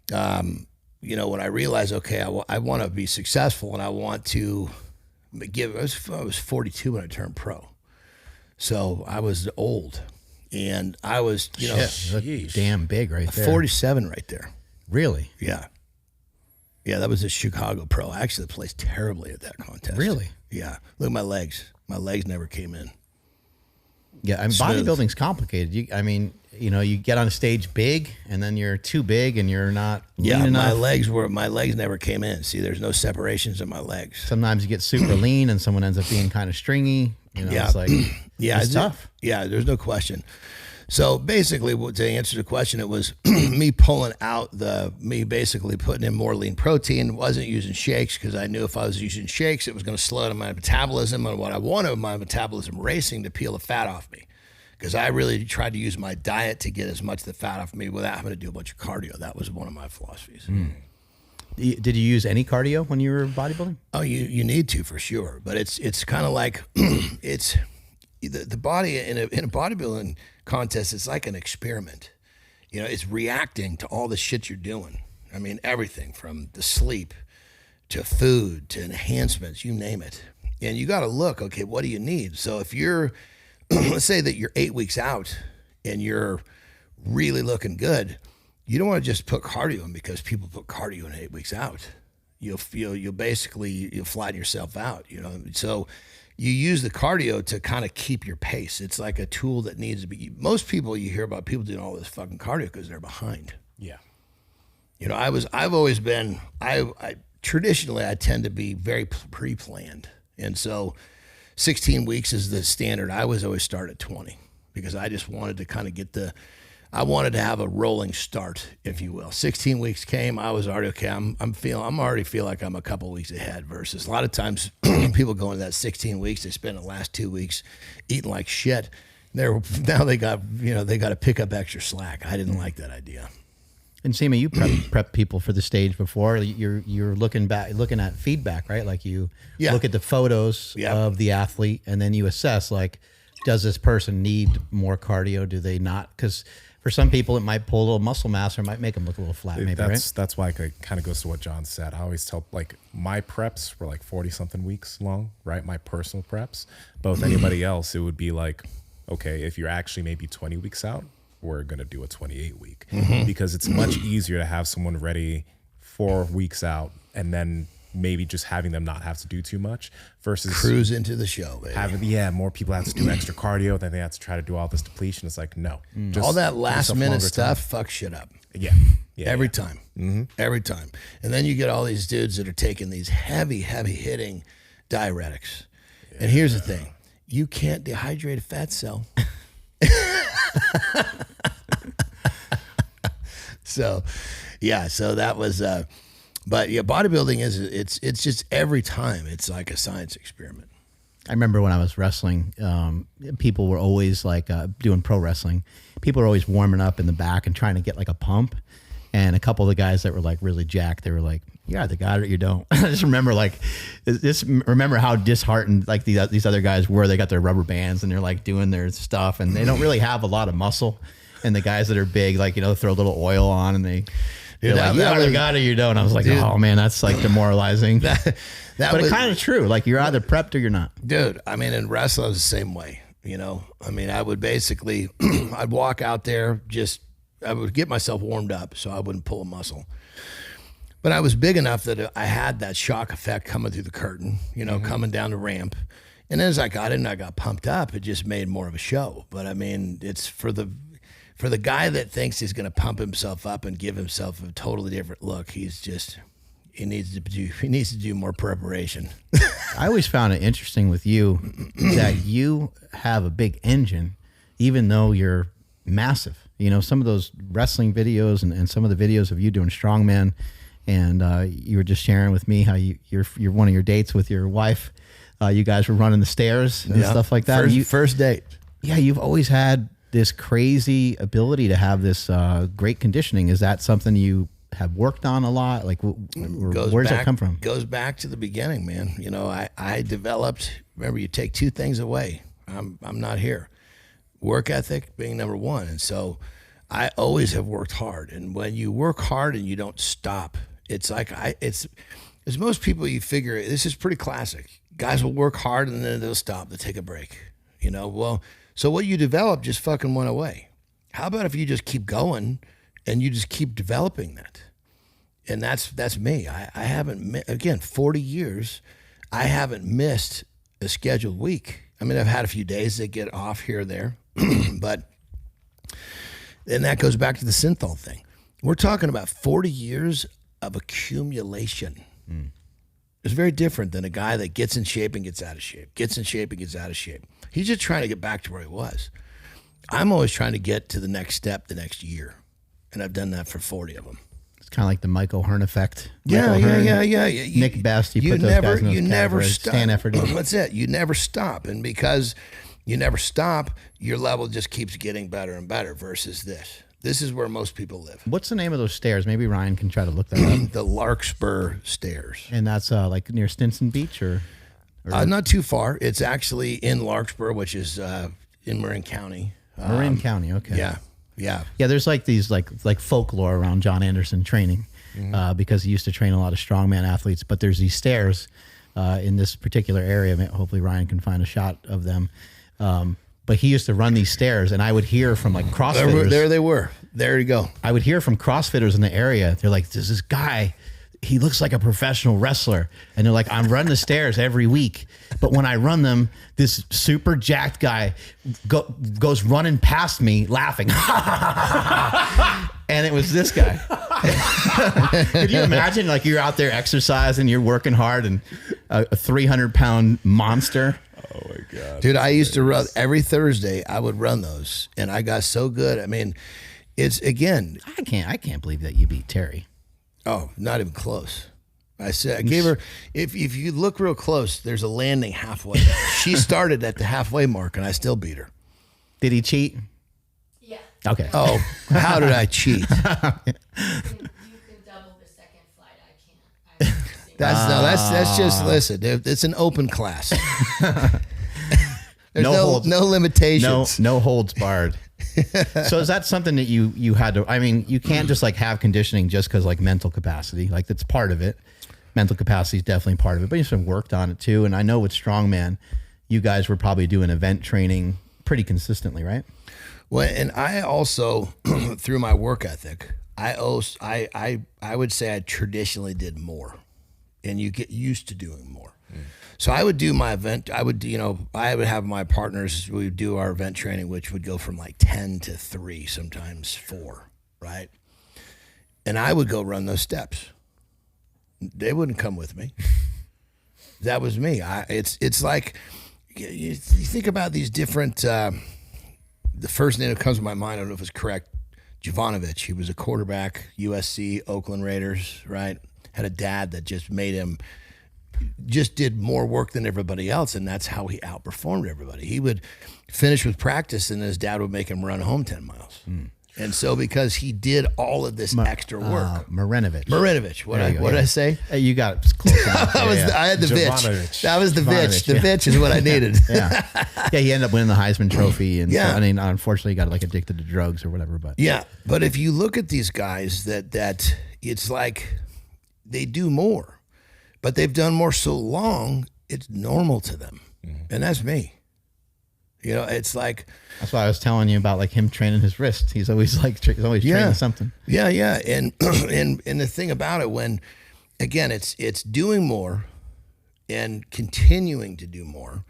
S1: when I realized, okay, I want to be successful and I want to I was 42 when I turned pro. So I was old and I was,
S2: damn big right there.
S1: 47 right there.
S2: Really?
S1: Yeah. Yeah, that was a Chicago pro. I actually placed terribly at that contest.
S2: Really?
S1: Yeah. Look at my legs. My legs never came in.
S2: Yeah, I mean, bodybuilding's complicated. You get on a stage big, and then you're too big, and you're not lean enough.
S1: My legs never came in. See, there's no separations in my legs.
S2: Sometimes you get super lean, and someone ends up being kind of stringy. It's like it's tough.
S1: Yeah, there's no question. So basically, to answer the question, it was me pulling out me basically putting in more lean protein. Wasn't using shakes because I knew if I was using shakes, it was going to slow down my metabolism. And what I wanted, my metabolism racing to peel the fat off me. because I really tried to use my diet to get as much of the fat off me without having to do a bunch of cardio. That was one of my philosophies.
S2: Did you use any cardio when you were bodybuilding?
S1: Oh, you need to for sure, but it's kind of like it's the body in a bodybuilding contest. It's like an experiment. You know, it's reacting to all the shit you're doing. I mean, everything from the sleep to food to enhancements, you name it. And you got to look, okay, what do you need? So if you're, let's say that you're 8 weeks out and you're really looking good, you don't want to just put cardio in because people put cardio in 8 weeks out. You'll flatten yourself out, you know? So you use the cardio to kind of keep your pace. It's like a tool that needs to be, most people, you hear about people doing all this fucking cardio because they're behind.
S3: Yeah.
S1: You know, I've always been, traditionally I tend to be very pre-planned. And so 16 weeks is the standard. I was always start at 20 because I just wanted to kind of I wanted to have a rolling start, if you will. 16 weeks came, I was already, okay, I'm already feel like I'm a couple weeks ahead versus a lot of times people go into that 16 weeks, they spend the last 2 weeks eating like shit. Now they got to pick up extra slack. I didn't like that idea.
S2: And Sema, you prep people for the stage before. You're looking at feedback, right? Like you look at the photos of the athlete, and then you assess, like, does this person need more cardio? Do they not? Because for some people, it might pull a little muscle mass or might make them look a little flat. Maybe
S3: that's why it kind of goes to what Jon said. I always tell, like, my preps were like 40 something weeks long, right? My personal preps. But with anybody else, it would be like, okay, if you're actually maybe 20 weeks out, we're going to do a 28 week because it's much easier to have someone ready 4 weeks out and then maybe just having them not have to do too much versus
S1: cruise into the show, baby.
S3: More people have to do extra cardio, then they have to try to do all this depletion. It's like, no, just
S1: all that last minute stuff fuck shit up. Every time. Every time. And then you get all these dudes that are taking these heavy hitting diuretics. And here's the thing, you can't dehydrate a fat cell. So that was, but yeah, bodybuilding it's just every time it's like a science experiment.
S2: I remember when I was wrestling, people were always like doing pro wrestling. People were always warming up in the back and trying to get like a pump. And a couple of the guys that were like really jacked, they were like, "You either got it or you don't." I just remember remember how disheartened like these other guys were. They got their rubber bands and they're like doing their stuff, and they don't really have a lot lot of muscle. And the guys that are big, like, you know, throw a little oil on and you either got it or you don't. I was like, oh man, that's like demoralizing. But it's kind of true. Like, you're either prepped or you're not.
S1: Dude, I mean, in wrestling, I was the same way, you know? I mean, I would basically, I'd walk out there, I would get myself warmed up so I wouldn't pull a muscle. But I was big enough that I had that shock effect coming through the curtain, you know, coming down the ramp. And as I got in, I got pumped up. It just made more of a show. But I mean, it's for the guy that thinks he's going to pump himself up and give himself a totally different look, he needs to do more preparation.
S2: I always found it interesting with you that you have a big engine, even though you're massive. You know, some of those wrestling videos and some of the videos of you doing strongman, and you were just sharing with me how you're one of your dates with your wife. You guys were running the stairs and stuff like that.
S1: First date.
S2: Yeah, you've always had this crazy ability to have this great conditioning. Is that something you have worked on a lot? Like, where's that come from?
S1: Goes back to the beginning, man. You know, I developed, remember, you take two things away. I'm not here. Work ethic being number one. And so I always have worked hard. And when you work hard and you don't stop, it's like, as most people, you figure, this is pretty classic. Guys will work hard and then they'll stop, they'll take a break, you know? Well, so what you developed just fucking went away. How about if you just keep going and you just keep developing that? And that's me. I haven't, again, 40 years, I haven't missed a scheduled week. I mean, I've had a few days that get off here or there, but then that goes back to the Synthol thing. We're talking about 40 years of accumulation. It's very different than a guy that gets in shape and gets out of shape, gets in shape and gets out of shape. He's just trying to get back to where he was. I'm always trying to get to the next step the next year, and I've done that for 40 of them.
S2: It's kind of like the Michael Hearn effect.
S1: Yeah.
S2: Nick Best, you put those guys in those
S1: you never
S2: categories.
S1: stop.
S2: Stan Effort.
S1: That's it. You never stop, and because you never stop. Your level just keeps getting better and better versus this. This is where most people live.
S2: What's the name of those stairs? Maybe Ryan can try to look that up.
S1: The Larkspur Stairs.
S2: And that's like near Stinson Beach or
S1: Not too far. It's actually in Larkspur, which is in Marin County.
S2: Marin County. Okay.
S1: Yeah. Yeah.
S2: Yeah, there's like these like folklore around Jon Andersen training because he used to train a lot of strongman athletes. But there's these stairs in this particular area. Hopefully Ryan can find a shot of them. But he used to run these stairs, and I would hear from like CrossFitters.
S1: There they were. There you go.
S2: I would hear from CrossFitters in the area. They're like, "There's this guy. He looks like a professional wrestler." And they're like, "I'm running the stairs every week, but when I run them, this super jacked guy goes running past me laughing." And it was this guy. Could you imagine, like, you're out there exercising, you're working hard, and a 300-pound monster?
S3: Oh my God.
S1: Dude, I used to run every Thursday. I would run those, and I got so good. I mean, it's, again,
S2: I can't believe that you beat Terry.
S1: oh, not even close. I said, I gave her, if you look real close, there's a landing halfway. She started at the halfway mark, and I still beat her.
S2: Did he cheat?
S7: Yeah.
S2: Okay.
S1: Oh, how did I cheat?
S7: You can double the second flight. I can't.
S1: That's just, listen, it's an open class. There's no limitations.
S2: No holds barred. So is that something that you had to, I mean, you can't just like have conditioning just because like mental capacity, like that's part of it. Mental capacity is definitely part of it, but you have worked on it too. And I know with Strongman, you guys were probably doing event training pretty consistently, right?
S1: Well, and I also, through my work ethic, I would say I traditionally did more, and you get used to doing more. So I would do my event. I would have my partners. We would do our event training, which would go from like 10 to 3, sometimes 4, right? And I would go run those steps. They wouldn't come with me. That was me. It's like you think about these different. The first name that comes to my mind, I don't know if it's correct, Jovanovic. He was a quarterback, USC, Oakland Raiders, right? Had a dad that just made him. Just did more work than everybody else, and that's how he outperformed everybody. He would finish with practice, and his dad would make him run home 10 miles. And so because he did all of this extra work.
S2: Marinovich.
S1: What did I say?
S2: You got it close enough.
S1: I had the
S3: Jovanovic.
S1: bitch. That was the bitch. The
S2: yeah.
S1: bitch is what I needed.
S2: Yeah, he ended up winning the Heisman Trophy, and so, I mean, unfortunately, he got like addicted to drugs or whatever. But
S1: yeah, but if you look at these guys, that it's like they do more, but they've done more so long, it's normal to them, and that's me. You know, it's like
S2: that's why I was telling you about like him training his wrist. He's always training something.
S1: Yeah, and the thing about it, when again, it's doing more and continuing to do more,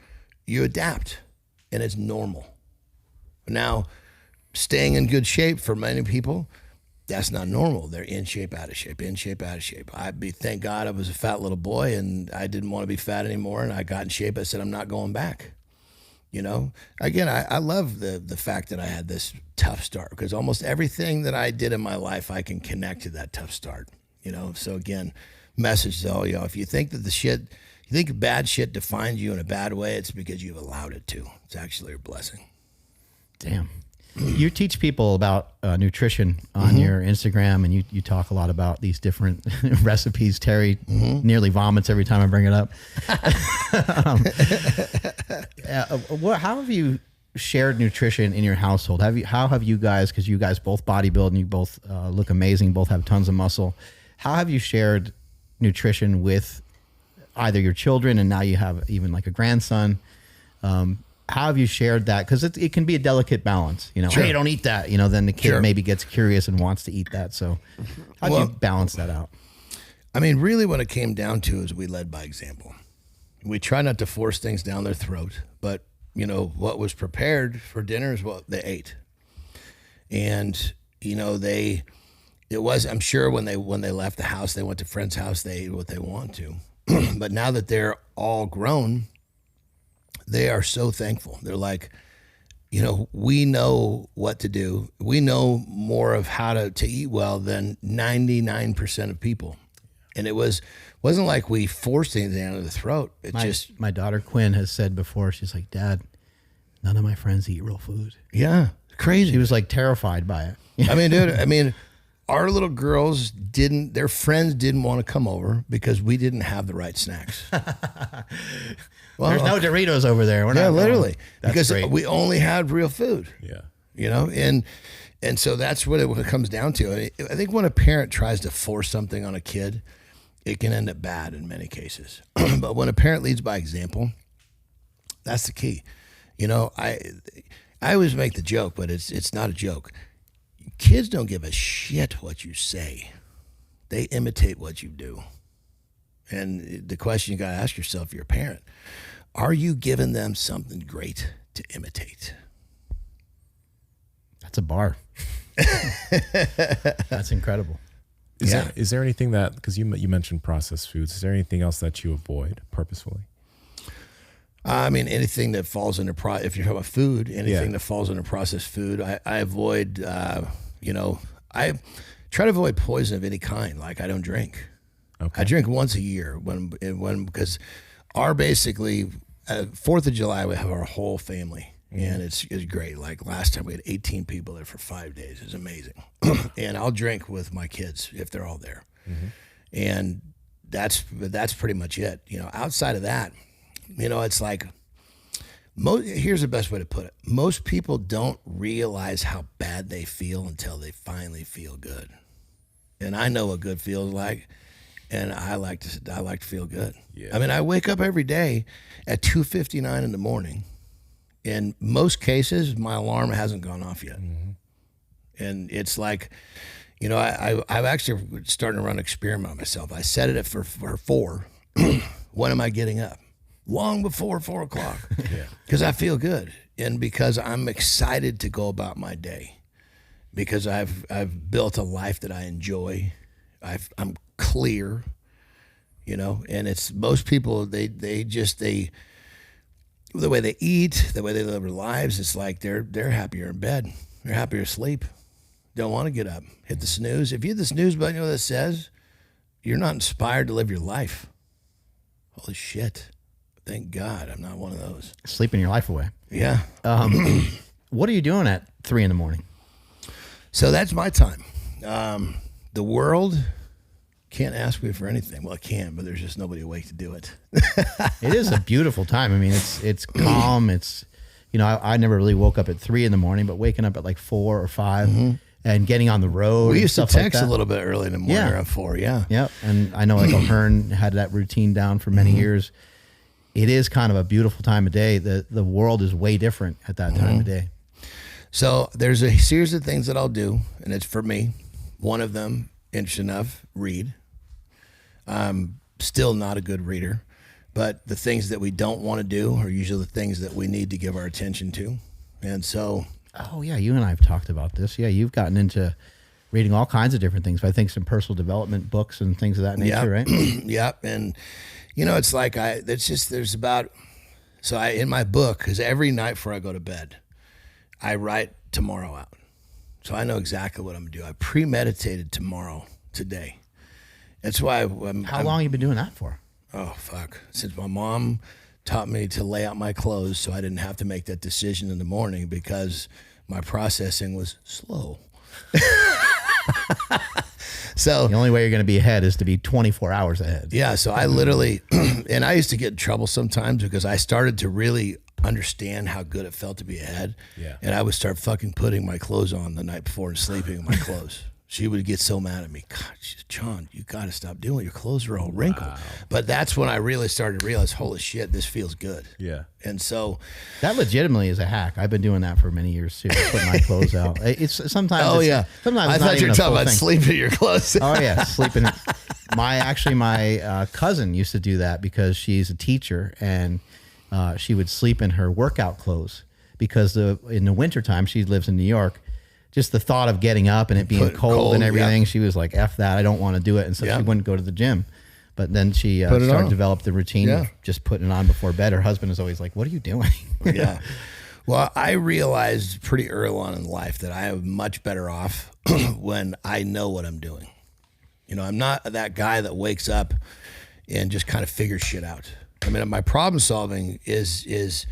S1: you adapt, and it's normal. Now, staying in good shape for many people, that's not normal. They're in shape, out of shape, in shape, out of shape. Thank God I was a fat little boy and I didn't want to be fat anymore, and I got in shape. I said, I'm not going back. You know, again, I love the fact that I had this tough start, because almost everything that I did in my life, I can connect to that tough start. You know, so again, message though, you know, if you think that you think bad shit defines you in a bad way, it's because you've allowed it to. It's actually a blessing.
S2: Damn. You teach people about nutrition on your Instagram, and you talk a lot about these different recipes. Terry nearly vomits every time I bring it up. How have you shared nutrition in your household? How have you guys, because you guys both bodybuild and you both look amazing, both have tons of muscle. How have you shared nutrition with either your children, and now you have even like a grandson? How have you shared that? Because it can be a delicate balance, you know.
S1: Sure.
S2: Hey, don't eat that. You know, then the kid maybe gets curious and wants to eat that. So how do you balance that out?
S1: I mean, really what it came down to is we led by example. We try not to force things down their throat, but, you know, what was prepared for dinner is what they ate. And, you know, I'm sure when they left the house, they went to friend's house, they ate what they want to. But now that they're all grown, they are so thankful. They're like, you know, we know what to do. We know more of how to eat well than 99% of people. And it wasn't like we forced anything down their throat. My daughter Quinn has said before, she's like, Dad,
S2: none of my friends eat real food.
S1: Yeah, crazy.
S2: She was like terrified by it.
S1: I mean, dude, our little girls their friends didn't want to come over because we didn't have the right snacks. Well,
S2: There's no Doritos over there. We're
S1: yeah,
S2: not
S1: literally.
S2: That's
S1: Because
S2: great.
S1: we only had real food.
S3: Yeah.
S1: You know, and so that's what it comes down to. I think when a parent tries to force something on a kid, it can end up bad in many cases. But when a parent leads by example, that's the key. You know, I always make the joke, but it's not a joke. Kids don't give a shit what you say. They imitate what you do. And the question you got to ask yourself, if you're a parent, are you giving them something great to imitate?
S2: That's a bar. That's incredible.
S3: Is there anything that, because you mentioned processed foods, is there anything else that you avoid purposefully?
S1: I mean, anything that falls under if you're talking about food, anything that falls under processed food, I avoid. I try to avoid poison of any kind. Like I don't drink.
S3: Okay.
S1: I drink once a year because our basically 4th of July we have our whole family. And it's great. Like last time we had 18 people there for 5 days. It was amazing. And I'll drink with my kids if they're all there. Mm-hmm. And that's pretty much it. You know, outside of that, you know, it's like, here's the best way to put it. Most people don't realize how bad they feel until they finally feel good. And I know what good feels like. And I like to feel good. Yeah. I mean, I wake up every day at 2:59 in the morning. In most cases, my alarm hasn't gone off yet. Mm-hmm. And it's like, you know, I've actually started to run an experiment on myself. I set it for 4. When am I getting up? Long before 4 o'clock. Yeah. Because I feel good. And because I'm excited to go about my day. Because I've built a life that I enjoy. I'm clear, you know, and it's most people, they the way they eat, the way they live their lives, it's like they're happier in bed. They're happier asleep. Don't want to get up. Hit the snooze. If you hit the snooze button, you know what that says? You're not inspired to live your life. Holy shit. Thank God I'm not one of those.
S2: Sleeping your life away.
S1: Yeah.
S2: What are you doing at 3 a.m?
S1: So that's my time. The world can't ask me for anything. Well, it can, but there's just nobody awake to do it.
S2: It is a beautiful time. I mean, it's calm. It's, you know, I never really woke up at 3 a.m, but waking up at like 4 or 5 and getting on the road.
S1: We used to
S2: stuff like
S1: text
S2: that.
S1: a little bit early in the morning around 4. Yeah.
S2: Yep. And I know like O'Hearn had that routine down for many years. It is kind of a beautiful time of day. The world is way different at that time of day.
S1: So there's a series of things that I'll do, and it's for me. One of them, interesting enough, read. I'm still not a good reader, but the things that we don't want to do are usually the things that we need to give our attention to. And so...
S2: Oh, yeah. You and I have talked about this. Yeah. You've gotten into reading all kinds of different things. But I think some personal development books and things of that nature, right?
S1: Yep. And, you know, it's like in my book, because every night before I go to bed, I write tomorrow out. So I know exactly what I'm going to do. I premeditated today. That's why
S2: How long have you been doing that for?
S1: Oh, fuck. Since my mom taught me to lay out my clothes so I didn't have to make that decision in the morning because my processing was slow. So
S2: the only way you're going to be ahead is to be 24 hours ahead.
S1: Yeah. So I literally, and I used to get in trouble sometimes because I started to really understand how good it felt to be ahead. Yeah. And I would start fucking putting my clothes on the night before and sleeping in my clothes. She would get so mad at me. God, she said, John, you got to stop doing it. Your clothes are all wrinkled. Wow. But that's when I really started to realize, holy shit, this feels good. Yeah. And so
S2: that legitimately is a hack. I've been doing that for many years too. Putting my clothes out. It's sometimes. Oh yeah. Sometimes
S1: I thought you were talking about sleeping in your clothes.
S2: Oh yeah, sleeping. My cousin used to do that because she's a teacher and she would sleep in her workout clothes because in the wintertime she lives in New York. Just the thought of getting up and it being cold and everything, she was like, F that, I don't want to do it. And so she wouldn't go to the gym. But then she started to develop the routine of just putting it on before bed. Her husband is always like, what are you doing?
S1: Yeah. Well, I realized pretty early on in life that I am much better off when I know what I'm doing. You know, I'm not that guy that wakes up and just kind of figures shit out. I mean, my problem solving is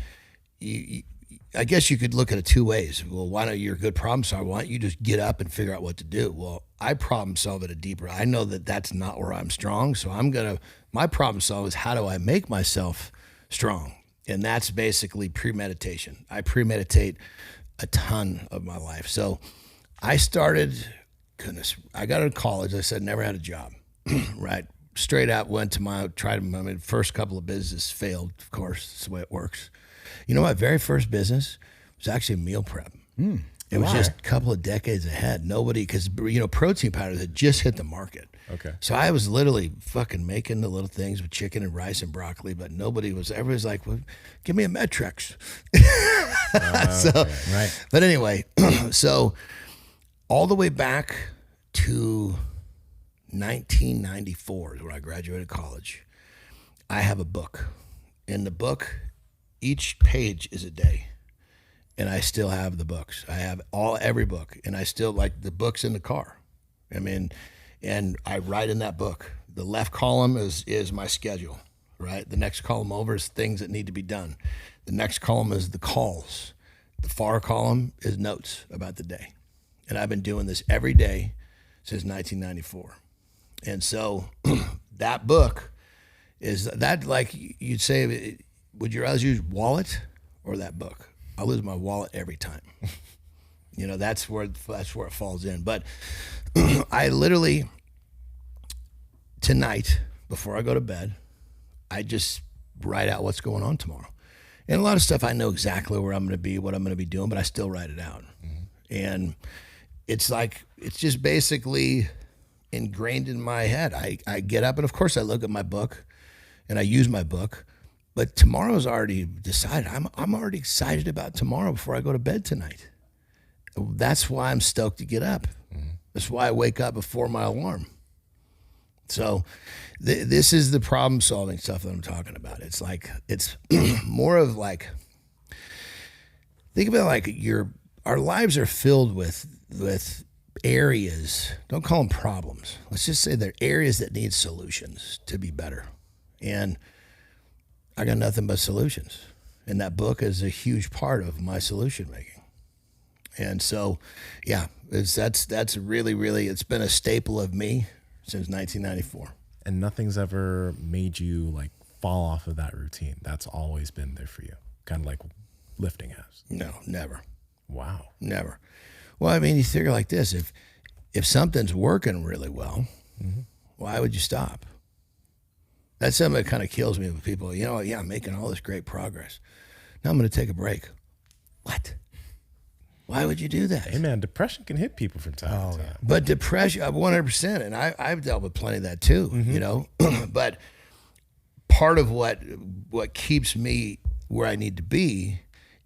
S1: I guess you could look at it two ways. Well, why don't you're a good problem solver? Why don't you just get up and figure out what to do? Well, I problem solve at a deeper. I know that that's not where I'm strong. So my problem solve is how do I make myself strong? And that's basically premeditation. I premeditate a ton of my life. So I started, I got out of college. I said, never had a job, right? Straight out went to my first couple of businesses failed, of course. That's the way it works. You know, my very first business was actually meal prep. It was just a couple of decades ahead. Nobody, because, protein powders had just hit the market.
S3: Okay.
S1: So I was literally fucking making the little things with chicken and rice and broccoli, but everybody's like, well, give me a Metrex.
S3: Right.
S1: But anyway, so all the way back to 1994 is when I graduated college. I have a book. In the book, each page is a day. And I still have the books. I have every book. And I still like the books in the car. I mean, and I write in that book. The left column is my schedule, right? The next column over is things that need to be done. The next column is the calls. The far column is notes about the day. And I've been doing this every day since 1994. And so that book is that, like you'd say, would you rather use wallet or that book? I lose my wallet every time. That's where it falls in. But I literally, tonight, before I go to bed, I just write out what's going on tomorrow. And a lot of stuff I know exactly where I'm going to be, what I'm going to be doing, but I still write it out. Mm-hmm. And it's just basically ingrained in my head. I get up and of course I look at my book and I use my book, but tomorrow's already decided. I'm already excited about tomorrow before I go to bed tonight. That's why I'm stoked to get up. Mm-hmm. That's why I wake up before my alarm. So this is the problem solving stuff that I'm talking about. It's more of like, think about like our lives are filled with areas, don't call them problems. Let's just say they're areas that need solutions to be better. And I got nothing but solutions. And that book is a huge part of my solution making. And so, yeah, that's really, really, it's been a staple of me since 1994.
S3: And nothing's ever made you like fall off of that routine. That's always been there for you. Kind of like lifting has.
S1: No, never.
S3: Wow.
S1: Never. Well, I mean, you figure like this, if something's working really well, mm-hmm. why would you stop? That's something that kind of kills me with people. I'm making all this great progress. Now I'm going to take a break. What? Why would you do that?
S3: Hey, man, depression can hit people from time to time.
S1: But depression, 100%. And I've dealt with plenty of that too, mm-hmm. But part of what keeps me where I need to be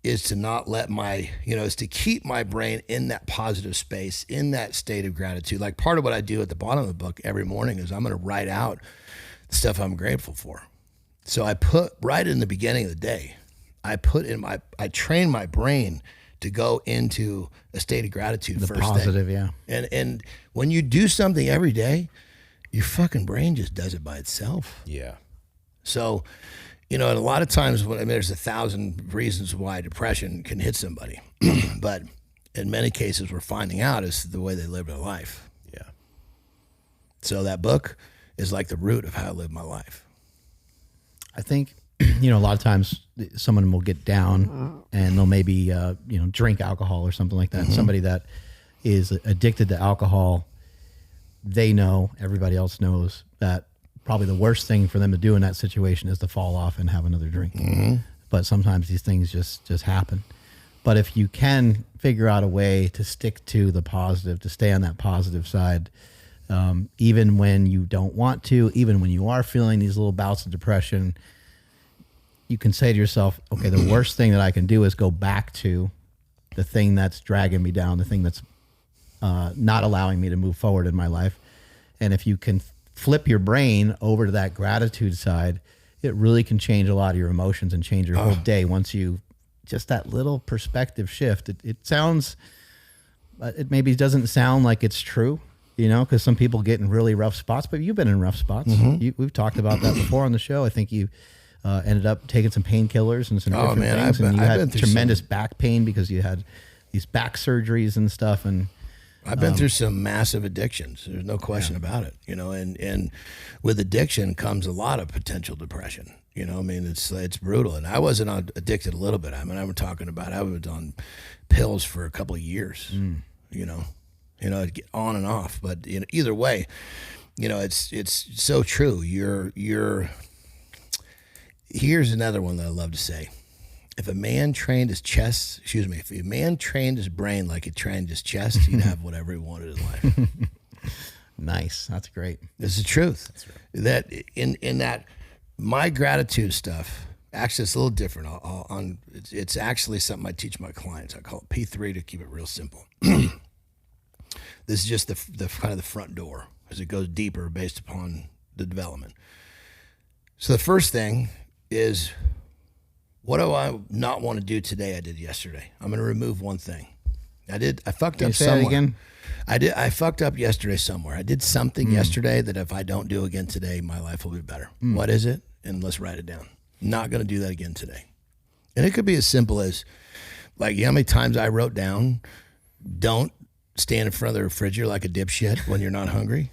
S1: is to not let is to keep my brain in that positive space, in that state of gratitude. Like part of what I do at the bottom of the book every morning is I'm going to write out the stuff I'm grateful for. So I put right in the beginning of the day, I train my brain to go into a state of gratitude
S2: the
S1: first
S2: positive,
S1: thing.
S2: Yeah.
S1: And when you do something every day, your fucking brain just does it by itself.
S3: Yeah.
S1: So, and a lot of times there's 1,000 reasons why depression can hit somebody, but in many cases we're finding out is the way they live their life.
S3: Yeah.
S2: So
S1: that book is like the root of how I live my life.
S2: I think, a lot of times someone will get down and they'll maybe, drink alcohol or something like that. Mm-hmm. Somebody that is addicted to alcohol, they know, everybody else knows that probably the worst thing for them to do in that situation is to fall off and have another drink. Mm-hmm. But sometimes these things just happen. But if you can figure out a way to stick to the positive, to stay on that positive side, even when you don't want to, even when you are feeling these little bouts of depression, you can say to yourself, okay, the worst thing that I can do is go back to the thing that's dragging me down, the thing that's not allowing me to move forward in my life. And if you can flip your brain over to that gratitude side, it really can change a lot of your emotions and change your whole day once you, just that little perspective shift. It sounds, it maybe doesn't sound like it's true, because some people get in really rough spots, but you've been in rough spots. Mm-hmm. We've talked about that before on the show. I think you ended up taking some painkillers and some different things.
S1: I've
S2: and you
S1: been
S2: had
S1: through
S2: tremendous back pain because you had these back surgeries and stuff. And
S1: I've been through some massive addictions. There's no question about it, you know, and with addiction comes a lot of potential depression. You know, I mean, it's brutal. And I wasn't addicted a little bit. I mean, I'm talking about I was on pills for a couple of years, you know, it'd get on and off. But you know, either way, you know, it's so true. Here's another one that I love to say. If a man trained his if a man trained his brain like he trained his chest, he'd have whatever he wanted in life.
S2: Nice. That's great.
S1: This is the truth. That's right. That in that my gratitude stuff, actually it's a little different. It's actually something I teach my clients. I call it P3 to keep it real simple. This is just the kind of the front door as it goes deeper based upon the development. So the first thing is, what do I not want to do today I did yesterday? I'm going to remove one thing. I fucked up
S2: say
S1: somewhere.
S2: that again?
S1: I fucked up yesterday somewhere. I did something yesterday that if I don't do again today, my life will be better. What is it? And let's write it down. Not going to do that again today. And it could be as simple as, like, you know how many times I wrote down, don't stand in front of the refrigerator like a dipshit when you're not hungry?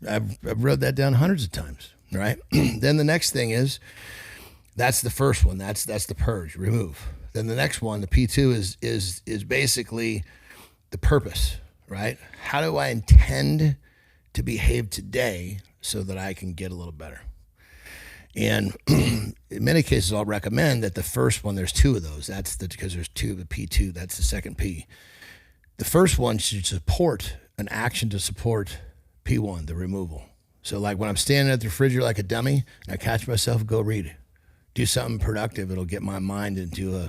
S1: I've wrote that down hundreds of times, right? Then the next thing is, that's the first one. That's the purge, remove. Then the next one, the P2 is basically the purpose, right? How do I intend to behave today so that I can get a little better? And in many cases, I'll recommend that the first one, there's two of those. Because there's two, the P2, that's the second P. The first one should support an action to support P1, the removal. So like when I'm standing at the refrigerator like a dummy, and I catch myself, go read it. Do something productive. It'll get my mind into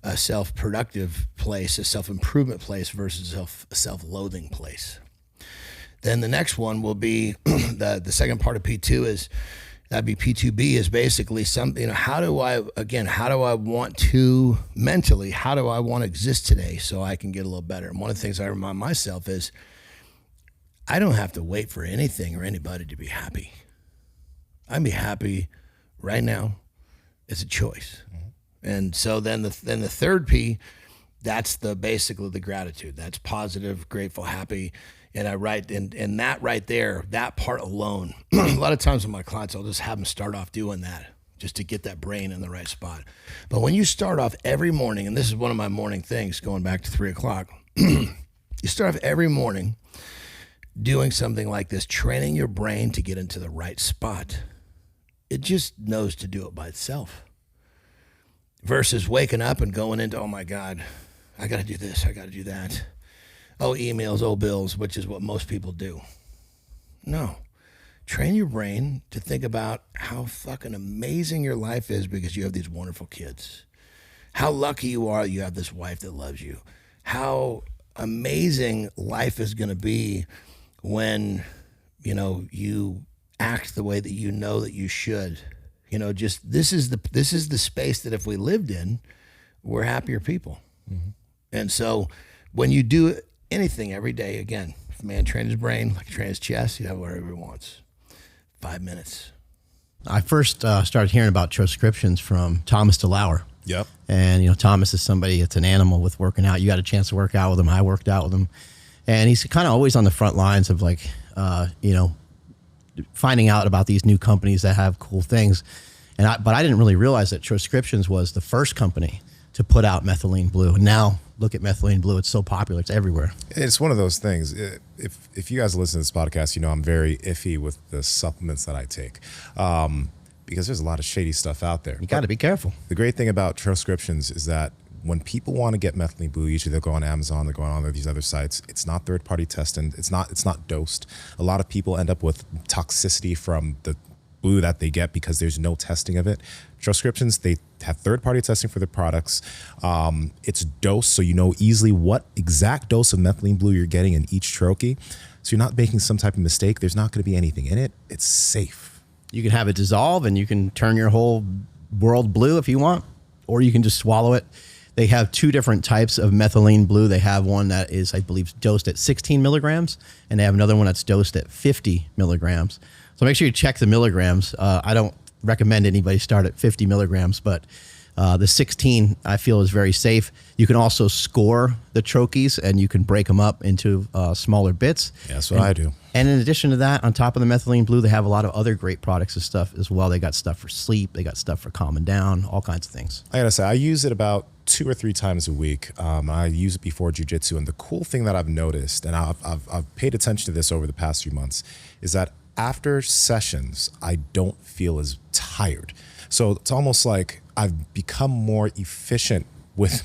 S1: a self-productive place, a self-improvement place versus a self-loathing place. Then the next one will be the second part of P2 that'd be P2B is basically how do I want to mentally, how do I want to exist today so I can get a little better? And one of the things I remind myself is I don't have to wait for anything or anybody to be happy. I can be happy right now. It's a choice. And so then the third P, that's basically the gratitude. That's positive, grateful, happy. And I write, and that right there, that part alone, a lot of times with my clients, I'll just have them start off doing that just to get that brain in the right spot. But when you start off every morning, and this is one of my morning things going back to 3 o'clock, you start off every morning doing something like this, training your brain to get into the right spot. It just knows to do it by itself. Versus waking up and going into, oh my God, I got to do this, I got to do that. Oh, emails, oh, bills, which is what most people do. No. Train your brain to think about how fucking amazing your life is because you have these wonderful kids. How lucky you are you have this wife that loves you. How amazing life is going to be when, you act the way that you know that you should. Just this is the space that if we lived in, we're happier people. Mm-hmm. And so when you do anything every day, again, if a man trained his brain like he trained his chest, he'd have whatever he wants. 5 minutes.
S6: I first started hearing about transcriptions from Thomas DeLauer.
S3: Yep.
S6: And, Thomas is somebody that's an animal with working out. You got a chance to work out with him. I worked out with him. And he's kind of always on the front lines of finding out about these new companies that have cool things. But I didn't really realize that Transcriptions was the first company to put out Methylene Blue. And now look at Methylene Blue. It's so popular. It's everywhere.
S3: It's one of those things. If you guys listen to this podcast, I'm very iffy with the supplements that I take because there's a lot of shady stuff out there.
S6: You got to be careful.
S3: The great thing about Transcriptions is that when people want to get Methylene Blue, usually they'll go on Amazon, they're going on these other sites. It's not third-party tested. It's not dosed. A lot of people end up with toxicity from the blue that they get because there's no testing of it. Transcriptions, they have third-party testing for their products. It's dosed, so you know easily what exact dose of Methylene Blue you're getting in each troche. So you're not making some type of mistake. There's not going to be anything in it. It's safe.
S6: You can have it dissolve and you can turn your whole world blue if you want, or you can just swallow it. They have two different types of Methylene Blue. They have one that is, I believe, dosed at 16 milligrams, and they have another one that's dosed at 50 milligrams. So make sure you check the milligrams. I don't recommend anybody start at 50 milligrams, but the 16 I feel is very safe. You can also score the troches and you can break them up into smaller bits.
S3: Yeah, that's what I do.
S6: And in addition to that, on top of the methylene blue, they have a lot of other great products and stuff as well. They got stuff for sleep. They got stuff for calming down, all kinds of things.
S3: I gotta say, I use it about 2 or 3 times a week. I use it before jiu-jitsu. And the cool thing that I've noticed, and I've paid attention to this over the past few months, is that after sessions, I don't feel as tired. So it's almost like I've become more efficient with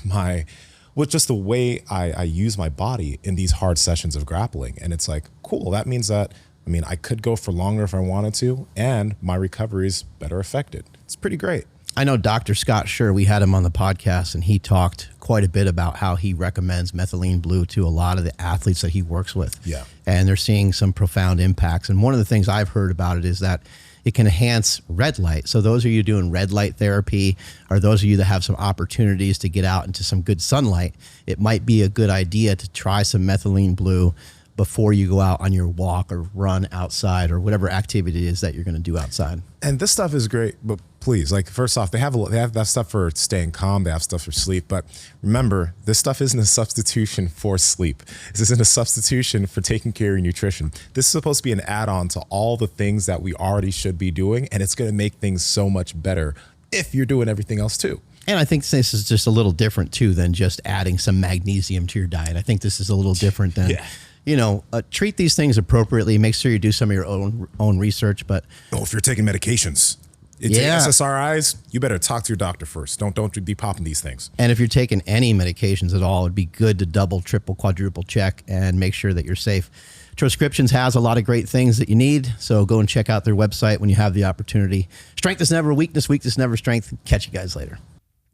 S3: just the way I use my body in these hard sessions of grappling. And it's like, cool, that means that, I mean, I could go for longer if I wanted to, and my recovery is better affected. It's pretty great.
S6: I know Dr. Scott Schur, we had him on the podcast, and he talked quite a bit about how he recommends methylene blue to a lot of the athletes that he works with.
S3: Yeah.
S6: And they're seeing some profound impacts. And one of the things I've heard about it is that it can enhance red light. So those of you doing red light therapy, or those of you that have some opportunities to get out into some good sunlight, it might be a good idea to try some methylene blue before you go out on your walk or run outside or whatever activity it is that you're going to do outside.
S3: And this stuff is great, but please, like, first off, they have that stuff for staying calm. They have stuff for sleep. But remember, this stuff isn't a substitution for sleep. This isn't a substitution for taking care of your nutrition. This is supposed to be an add-on to all the things that we already should be doing. And it's going to make things so much better if you're doing everything else too.
S6: And I think this is just a little different too than just adding some magnesium to your diet. I think this is a little different than...
S3: Yeah.
S6: You know, treat these things appropriately. Make sure you do some of your own research. But
S3: if you're taking medications, SSRIs, you better talk to your doctor first. Don't be popping these things.
S6: And if you're taking any medications at all, it'd be good to double, triple, quadruple check and make sure that you're safe. Transcriptions has a lot of great things that you need, so go and check out their website when you have the opportunity. Strength is never weakness, weakness never strength. Catch you guys later.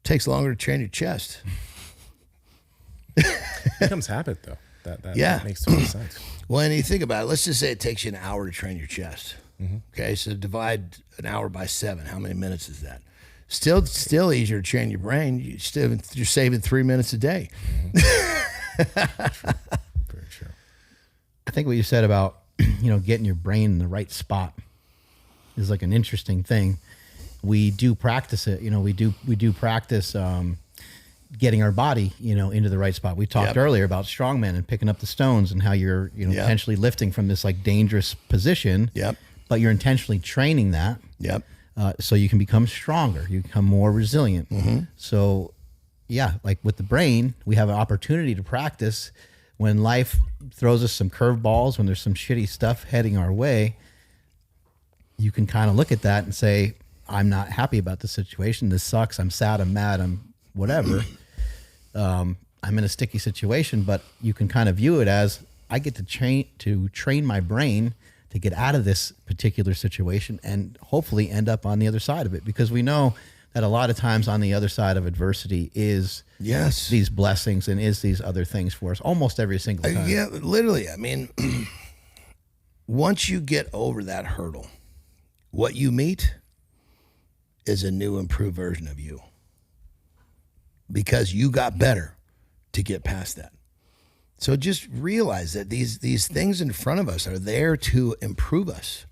S1: Takes longer to train your chest.
S3: It becomes habit, though. That makes total sense.
S1: Well, and you think about it, let's just say it takes you an hour to train your chest. Mm-hmm. Okay, so divide an hour by 7. How many minutes is that? Still easier to train your brain. You're saving 3 minutes a day.
S3: Mm-hmm. Very true.
S2: I think what you said about getting your brain in the right spot is like an interesting thing. We do practice it. We do practice getting our body, into the right spot. We talked earlier about strongman and picking up the stones and how you're, potentially lifting from this like dangerous position.
S1: Yep.
S2: But you're intentionally training that.
S1: Yep.
S2: So you can become stronger. You become more resilient.
S1: Mm-hmm.
S2: So, yeah, like with the brain, we have an opportunity to practice when life throws us some curveballs, when there's some shitty stuff heading our way. You can kind of look at that and say, I'm not happy about the situation. This sucks. I'm sad. I'm mad. I'm whatever. I'm in a sticky situation, but you can kind of view it as I get to train my brain to get out of this particular situation and hopefully end up on the other side of it, because we know that a lot of times on the other side of adversity is these blessings and is these other things for us almost every single time.
S1: Yeah, literally. I mean, once you get over that hurdle, what you meet is a new, improved version of you, because you got better to get past that. So just realize that these things in front of us are there to improve us.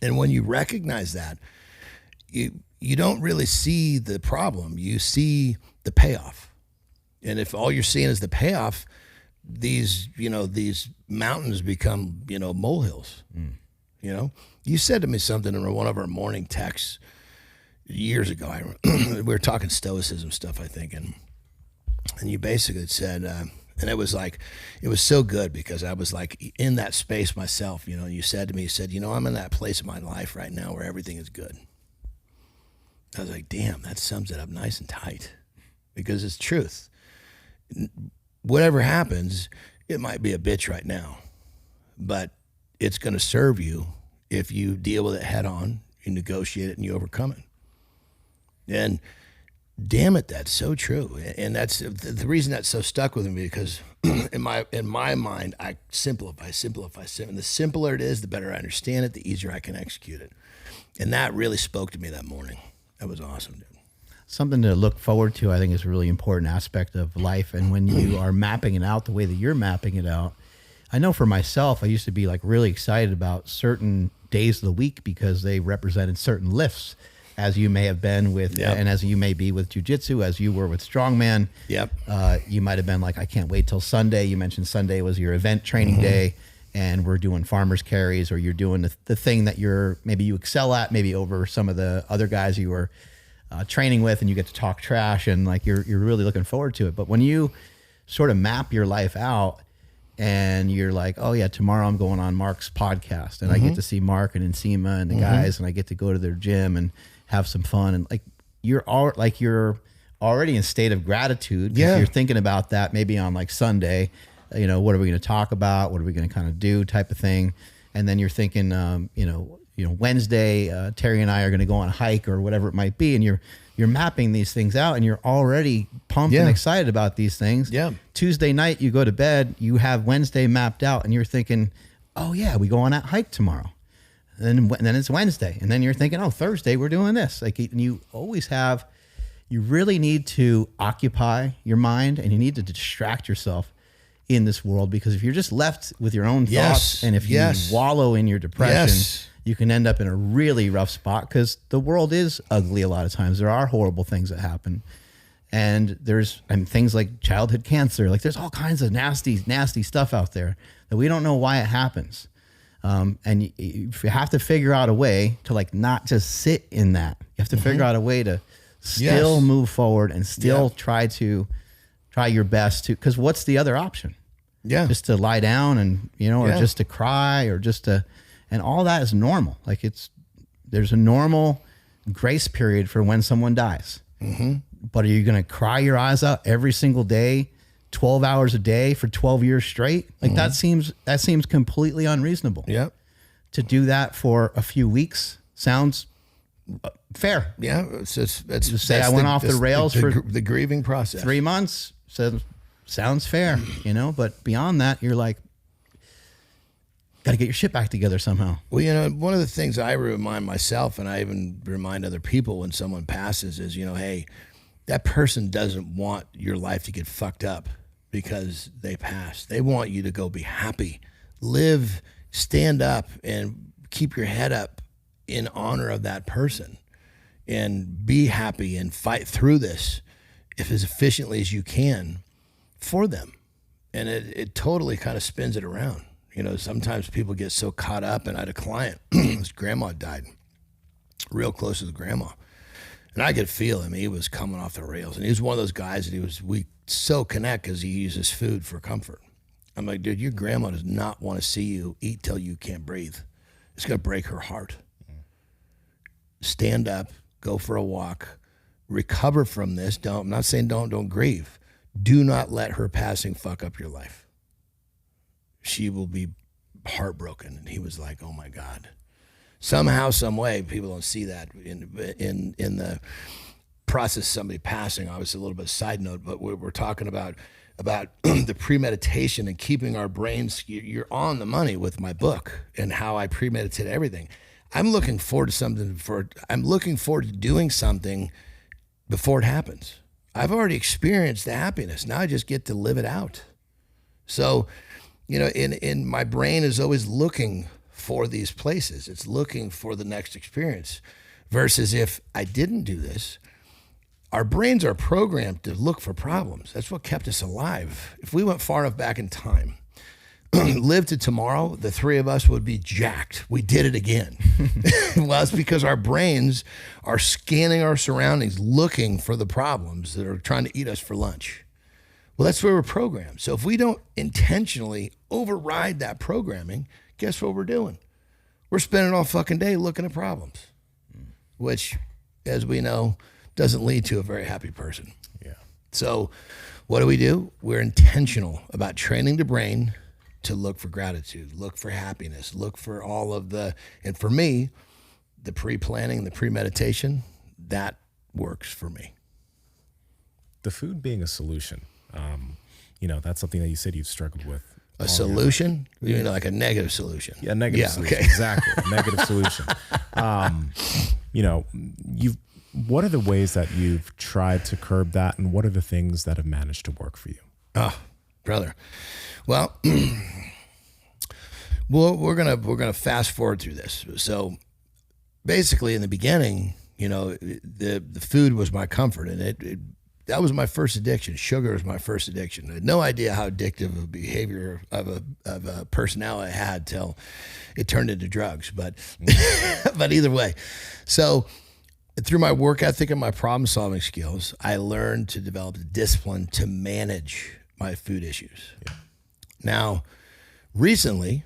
S1: And when you recognize that, you don't really see the problem. You see the payoff. And if all you're seeing is the payoff, these mountains become, molehills. You said to me something in one of our morning texts years ago. We were talking stoicism stuff, I think, and you basically said, and it was so good because I was like in that space myself, you said to me, I'm in that place in my life right now where everything is good. I was like, damn, that sums it up nice and tight, because it's truth. Whatever happens, it might be a bitch right now, but it's going to serve you if you deal with it head on, you negotiate it, and you overcome it. And damn it, that's so true. And that's the reason that's so stuck with me, because in my mind, I simplify. And the simpler it is, the better I understand it, the easier I can execute it. And that really spoke to me that morning. That was awesome, dude.
S2: Something to look forward to, I think, is a really important aspect of life. And when you are mapping it out the way that you're mapping it out, I know for myself, I used to be like really excited about certain days of the week because they represented certain lifts, as you may have been with, and as you may be with jujitsu, as you were with Strongman.
S1: Yep.
S2: You might have been like, I can't wait till Sunday. You mentioned Sunday was your event training day, and we're doing farmers carries, or you're doing the thing that maybe you excel at, maybe over some of the other guys you were training with, and you get to talk trash, and like you're really looking forward to it. But when you sort of map your life out, and you're like, oh yeah, tomorrow I'm going on Mark's podcast, and I get to see Mark and Nsima and the guys, and I get to go to their gym and have some fun, and like you're already in state of gratitude because you're thinking about that maybe on like Sunday, what are we going to talk about, what are we going to kind of do, type of thing, and then you're thinking, Wednesday, Terry and I are going to go on a hike or whatever it might be, and you're mapping these things out, and you're already pumped and excited about these things. Yeah. Tuesday night, you go to bed, you have Wednesday mapped out, and you're thinking, oh yeah, we go on that hike tomorrow. And then it's Wednesday, and then you're thinking, oh, Thursday we're doing this. Like, and you really need to occupy your mind, and you need to distract yourself in this world, because if you're just left with your own thoughts, and if you wallow in your depression, you can end up in a really rough spot, because the world is ugly a lot of times. There are horrible things that happen, and there's things like childhood cancer. Like, there's all kinds of nasty stuff out there that we don't know why it happens. And you have to figure out a way to like not just sit in that. You have to figure out a way to still move forward and still try your best to, because what's the other option? Yeah. Just to lie down and, or just to cry, or just to, and all that is normal. Like, there's a normal grace period for when someone dies. But are you going to cry your eyes out every single day, 12 hours a day for 12 years straight? Like, that seems completely unreasonable. Yep. To do that for a few weeks sounds fair. Yeah. It's say I went off the rails for
S1: the grieving process.
S2: 3 months. Sounds fair, but beyond that, you're like, got to get your shit back together somehow.
S1: Well, one of the things I remind myself, and I even remind other people when someone passes, is, hey, that person doesn't want your life to get fucked up because they passed. They want you to go be happy, live, stand up, and keep your head up in honor of that person, and be happy and fight through this as efficiently as you can for them. And it totally kind of spins it around. Sometimes people get so caught up, and I had a client, his grandma died, real close to the grandma. And I could feel him. He was coming off the rails. And he was one of those guys that we so connect because he uses food for comfort. I'm like, dude, your grandma does not want to see you eat till you can't breathe. It's going to break her heart. Stand up, go for a walk, recover from this. I'm not saying don't grieve. Do not let her passing fuck up your life. She will be heartbroken. And he was like, oh my God. Somehow, some way, people don't see that in the process of somebody passing. Obviously, a little bit of side note, but we're talking about the premeditation and keeping our brains. You're on the money with my book and how I premeditate everything. I'm looking forward to doing something before it happens. I've already experienced the happiness. Now I just get to live it out. So, in my brain is always looking for these places. It's looking for the next experience. Versus if I didn't do this, our brains are programmed to look for problems. That's what kept us alive. If we went far enough back in time, lived to tomorrow, the three of us would be jacked. We did it again. Well, it's because our brains are scanning our surroundings, looking for the problems that are trying to eat us for lunch. Well, that's where we're programmed. So if we don't intentionally override that programming, guess what we're doing? We're spending all fucking day looking at problems, which, as we know, doesn't lead to a very happy person. Yeah. So what do? We're intentional about training the brain to look for gratitude, look for happiness, look for all of and for me, the pre-planning, the premeditation, that works for me.
S3: The food being a solution, that's something that you said you've struggled with.
S1: A solution? You mean like a negative solution?
S3: Yeah, negative solution. Okay. Exactly. Negative solution. What are the ways that you've tried to curb that, and what are the things that have managed to work for you?
S1: Oh, brother. Well, Well, we're gonna fast forward through this. So basically, in the beginning, the food was my comfort, and that was my first addiction. Sugar was my first addiction. I had no idea how addictive of a behavior of a personality I had till it turned into drugs. But but either way, so through my work ethic and my problem solving skills, I learned to develop the discipline to manage my food issues. Yeah. Now, recently,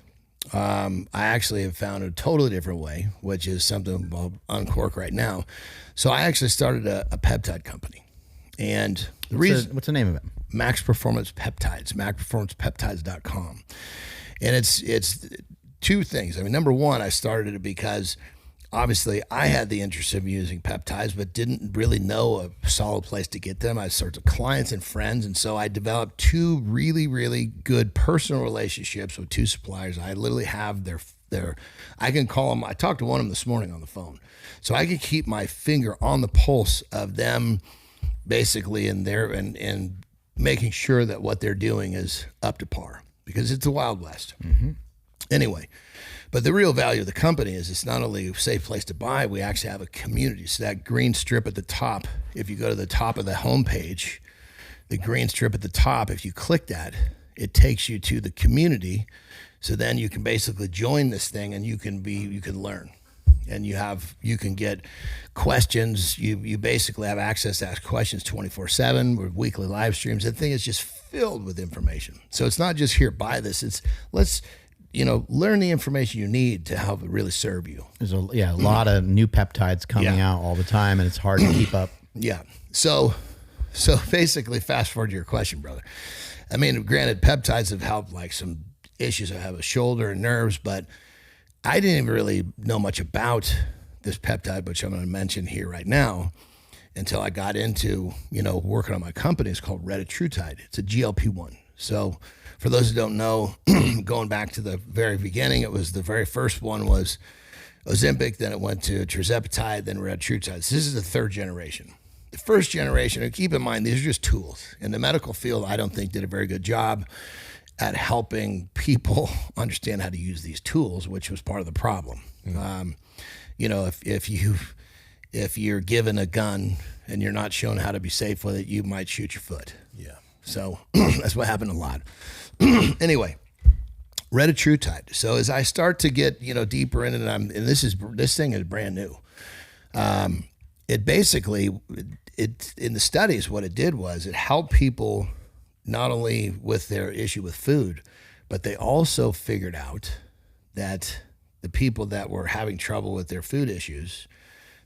S1: I actually have found a totally different way, which is something I'll uncork right now. So I actually started a peptide company. And the reason,
S2: what's the name of it?
S1: Max Performance Peptides, maxperformancepeptides.com. And it's two things. I mean, number one, I started it because obviously I had the interest of using peptides, but didn't really know a solid place to get them. I started with clients and friends. And so I developed two really, really good personal relationships with two suppliers. I literally have their I can call them. I talked to one of them this morning on the phone. So I could keep my finger on the pulse of them basically and making sure that what they're doing is up to par, because it's the Wild West. Mm-hmm. Anyway, but the real value of the company is it's not only a safe place to buy, we actually have a community. So that green strip at the top, if you go to the top of the homepage, the green strip at the top, if you click that, it takes you to the community. So then you can basically join this thing and you can learn. And you can get questions. You basically have access to ask questions 24/7 with weekly live streams. The thing is just filled with information. So it's not just here, buy this. It's let's learn the information you need to help it really serve you.
S2: There's a lot of new peptides coming out all the time, and it's hard to keep up.
S1: Yeah. So basically, fast forward to your question, brother. I mean, granted, peptides have helped like some issues I have with shoulder and nerves, but I didn't even really know much about this peptide, which I'm going to mention here right now, until I got into, working on my company. It's called Retatrutide. It's a GLP-1. So for those who don't know, going back to the very beginning, it was the very first one was Ozempic, then it went to tirzepatide, then Retatrutide. So this is the third generation. The first generation, and keep in mind, these are just tools. In the medical field, I don't think did a very good job at helping people understand how to use these tools, which was part of the problem. If you're given a gun and you're not shown how to be safe with it, you might shoot your foot.
S3: Yeah.
S1: So that's what happened a lot. Anyway, Retatrutide. So as I start to get deeper in it, and this thing is brand new. It basically in the studies, what it did was it helped people not only with their issue with food, but they also figured out that the people that were having trouble with their food issues,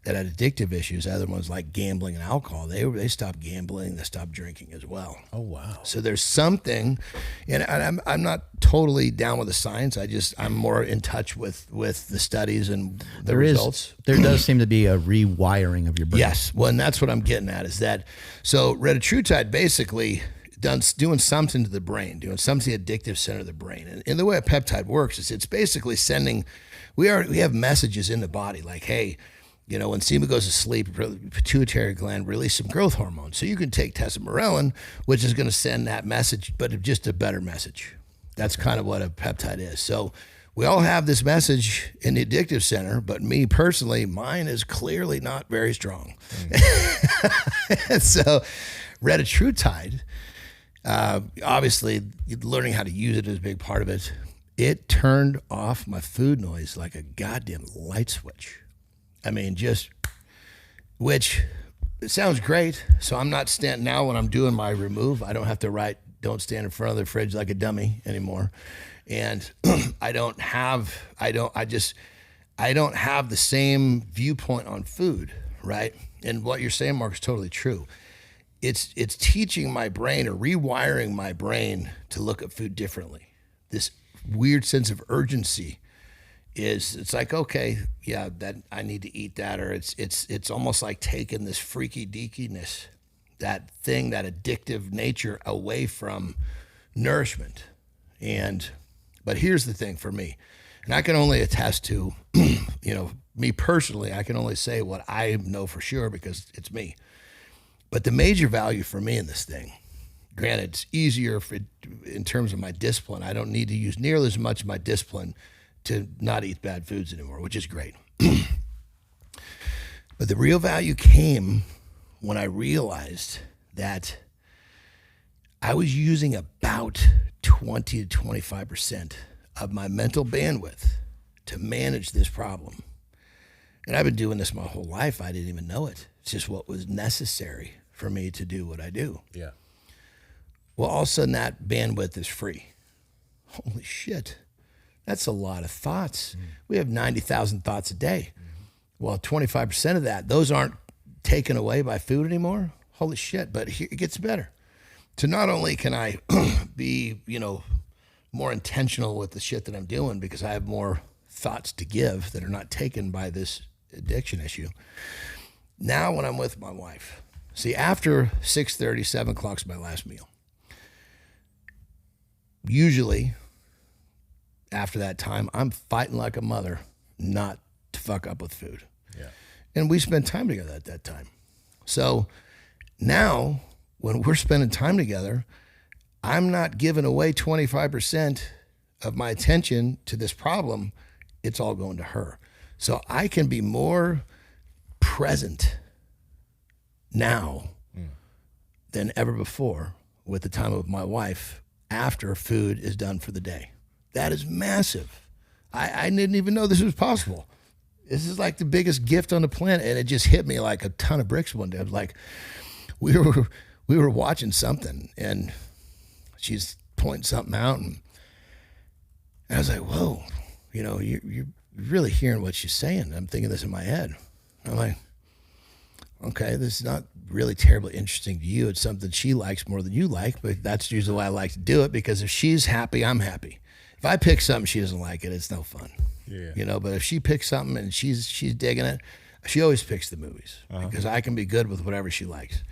S1: that had addictive issues, other ones like gambling and alcohol, they stopped gambling, they stopped drinking as well.
S3: Oh, wow.
S1: So there's something, and I'm not totally down with the science. I'm more in touch with the studies and the results.
S2: There does seem to be a rewiring of your brain.
S1: Yes. Well, and that's what I'm getting at is that, so Retatrutide basically doing something to the brain, doing something to the addictive center of the brain. And the way a peptide works is it's basically sending, we have messages in the body like, hey, when Sema goes to sleep, pituitary gland release some growth hormone. So you can take tesamorelin, which is going to send that message, but just a better message. That's kind of what a peptide is. So we all have this message in the addictive center, but me personally, mine is clearly not very strong. And so Retatrutide, obviously learning how to use it is a big part of it. It turned off my food noise like a goddamn light switch. I mean, which it sounds great. So I'm not standing now when I'm doing my remove, I don't have to write, don't stand in front of the fridge like a dummy anymore. And I don't have the same viewpoint on food, right? And what you're saying, Mark, is totally true. It's teaching my brain or rewiring my brain to look at food differently. This weird sense of urgency it's like, okay, yeah, that I need to eat that, or it's almost like taking this freaky deakiness, that thing, that addictive nature away from nourishment. But here's the thing for me, and I can only attest to, me personally, I can only say what I know for sure because it's me. But the major value for me in this thing Granted, it's easier in terms of my discipline. I don't need to use nearly as much of my discipline to not eat bad foods anymore, which is great. But the real value came when I realized that I was using about 20 to 25% of my mental bandwidth to manage this problem. And I've been doing this my whole life. I didn't even know it. It's just what was necessary for me to do what I do.
S3: Yeah.
S1: Well, all of a sudden that bandwidth is free. Holy shit. That's a lot of thoughts. We have 90,000 thoughts a day. Well, 25% of that, those aren't taken away by food anymore. Holy shit. But here, it gets better. So not only can I be, more intentional with the shit that I'm doing because I have more thoughts to give that are not taken by this addiction issue. Now when I'm with my wife, see, after 6:30, 7 o'clock is my last meal. Usually, after that time, I'm fighting like a mother not to fuck up with food.
S3: Yeah.
S1: And we spend time together at that time. So now, when we're spending time together, I'm not giving away 25% of my attention to this problem. It's all going to her. So I can be more present now than ever before with the time of my wife after food is done for the day. That is massive. I didn't even know this was possible. This is like the biggest gift on the planet, and it just hit me like a ton of bricks one day. I was like, we were watching something, and she's pointing something out, and I was like, whoa, you're really hearing what she's saying. I'm thinking this in my head. I'm like, okay, this is not really terribly interesting to you. It's something she likes more than you like, but that's usually why I like to do it, because if she's happy, I'm happy. If I pick something she doesn't like it, it's no fun.
S3: Yeah.
S1: But if she picks something and she's digging it, she always picks the movies because I can be good with whatever she likes.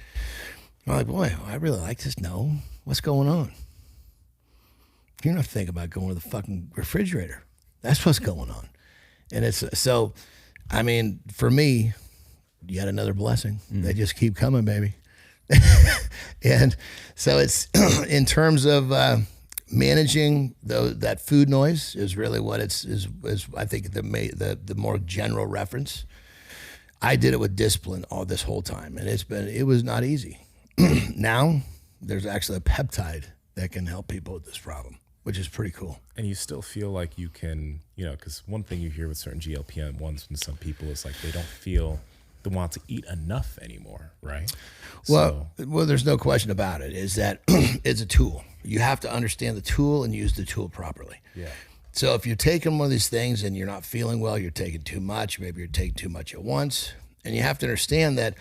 S1: I'm like, boy, I really like this. No, what's going on? You're not thinking about going to the fucking refrigerator. That's what's going on. And it's so, I mean, for me, yet another blessing. They just keep coming, baby. And so it's in terms of managing that food noise is really what is I think the more general reference. I did it with discipline all this whole time, and it was not easy. Now there's actually a peptide that can help people with this problem, which is pretty cool.
S3: And you still feel like you can, because one thing you hear with certain GLP-1s from some people is like they don't feel they want to eat enough anymore, right?
S1: Well, there's no question about it, is that it's a tool. You have to understand the tool and use the tool properly.
S3: Yeah.
S1: So if you're taking one of these things and you're not feeling well, you're taking too much, maybe you're taking too much at once, and you have to understand that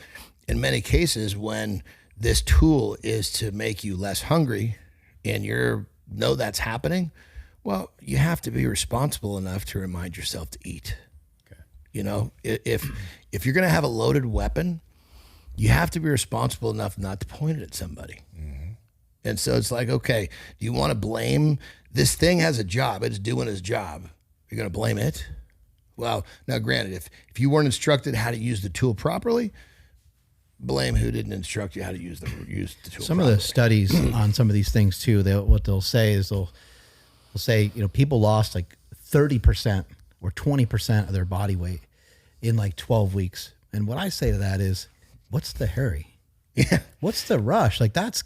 S1: in many cases when this tool is to make you less hungry and know that's happening, well, you have to be responsible enough to remind yourself to eat. Okay. If you're going to have a loaded weapon, you have to be responsible enough not to point it at somebody. Mm-hmm. And so it's like, okay, do you want to blame this thing has a job, it's doing its job. You're going to blame it? Well, now granted, if you weren't instructed how to use the tool properly, blame who didn't instruct you how to use the tool.
S2: Some
S1: properly.
S2: of the studies on some of these things too, what they'll say is they'll say, people lost like 30% or 20% of their body weight in like 12 weeks. And what I say to that is, what's the hurry?
S1: Yeah.
S2: What's the rush? Like that's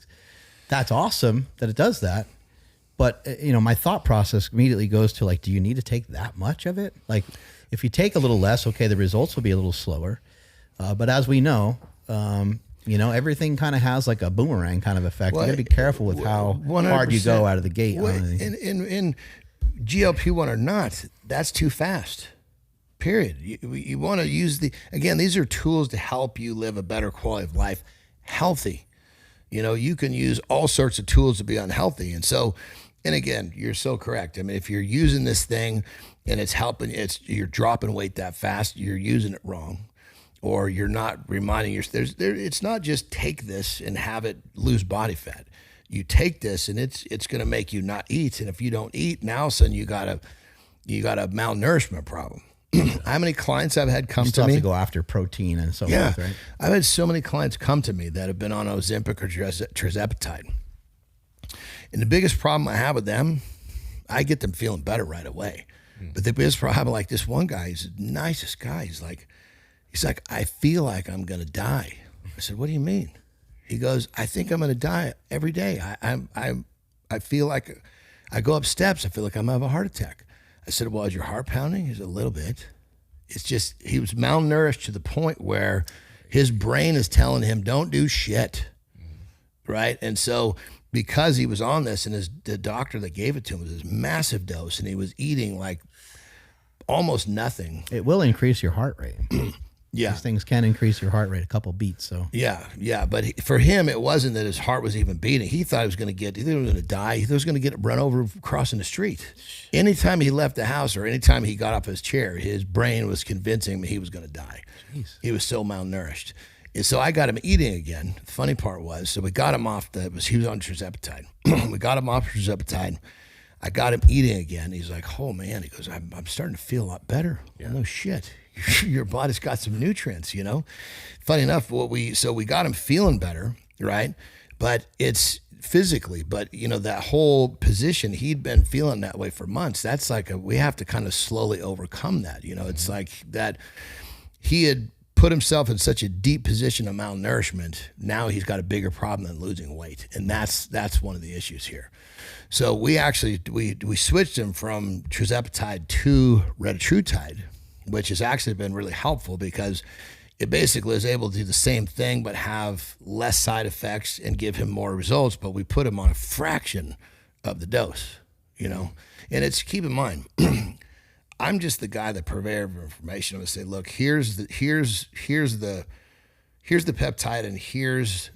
S2: awesome that it does that. But my thought process immediately goes to like, do you need to take that much of it? Like if you take a little less, okay, the results will be a little slower. But as we know, everything kind of has like a boomerang kind of effect. You got to be careful with how 100%. Hard you go out of the gate.
S1: In GLP-1 or not, that's too fast. Period. You want to use these are tools to help you live a better quality of life, healthy. You can use all sorts of tools to be unhealthy. And again, you're so correct. I mean, if you're using this thing and it's helping, you're dropping weight that fast, you're using it wrong. Or you're not reminding yourself. It's not just take this and have it lose body fat. You take this and it's going to make you not eat. And if you don't eat, now all of a sudden you got a malnourishment problem. How many clients I've had come to me?
S2: You have to go after protein and so forth, right?
S1: I've had so many clients come to me that have been on Ozempic or Tirzepatide, And the biggest problem I have with them, I get them feeling better right away. But the biggest problem, like this one guy, he's the nicest guy. He's like, I feel like I'm going to die. I said, what do you mean? He goes, I think I'm going to die every day. I feel like I go up steps. I feel like I'm going to have a heart attack. I said, well, is your heart pounding? He said, a little bit. It's just, he was malnourished to the point where his brain is telling him, don't do shit. Right? And so because he was on this, and the doctor that gave it to him was this massive dose, and he was eating like almost nothing.
S2: It will increase your heart rate.
S1: Yeah.
S2: These things can increase your heart rate a couple beats. So
S1: Yeah. But for him, it wasn't that his heart was even beating. He thought he was going to die. He was going to get run over crossing the street. Anytime he left the house or anytime he got off his chair, his brain was convincing him he was going to die. Jeez. He was so malnourished. And so I got him eating again. The funny part was, so we got him off he was on tirzepatide. We got him off tirzepatide. I got him eating again. He's like, oh man, he goes, I'm starting to feel a lot better. Yeah. Well, no shit. Your body's got some nutrients, you know? Funny enough, we got him feeling better, right? But it's physically, but you know, that whole position, he'd been feeling that way for months. That's like we have to kind of slowly overcome that. You know, it's like that he had put himself in such a deep position of malnourishment. Now he's got a bigger problem than losing weight. And that's one of the issues here. So we actually, we switched him from tirzepatide to retatrutide, which has actually been really helpful because it basically is able to do the same thing but have less side effects and give him more results, but we put him on a fraction of the dose, you know? And it's, keep in mind, I'm just the guy, the purveyor of information. I'm gonna say, look, here's the peptide and here's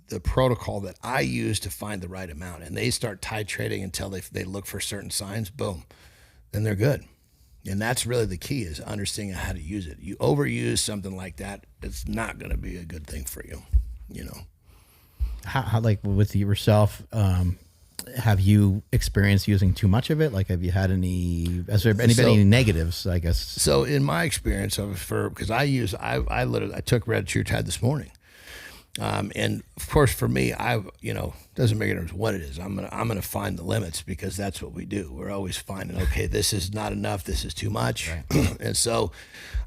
S1: the protocol that I use to find the right amount. And they start titrating until they look for certain signs, boom, then they're good. And that's really the key, is understanding how to use it. You overuse something like that, it's not going to be a good thing for you, you know.
S2: How like with yourself, have you experienced using too much of it? Like, have you had has there been any negatives, I guess? So
S1: in my experience because I took retatrutide this morning. And of course, for me, doesn't make a difference what it is. I'm gonna find the limits because that's what we do. We're always finding, okay, this is not enough, this is too much. Right. And so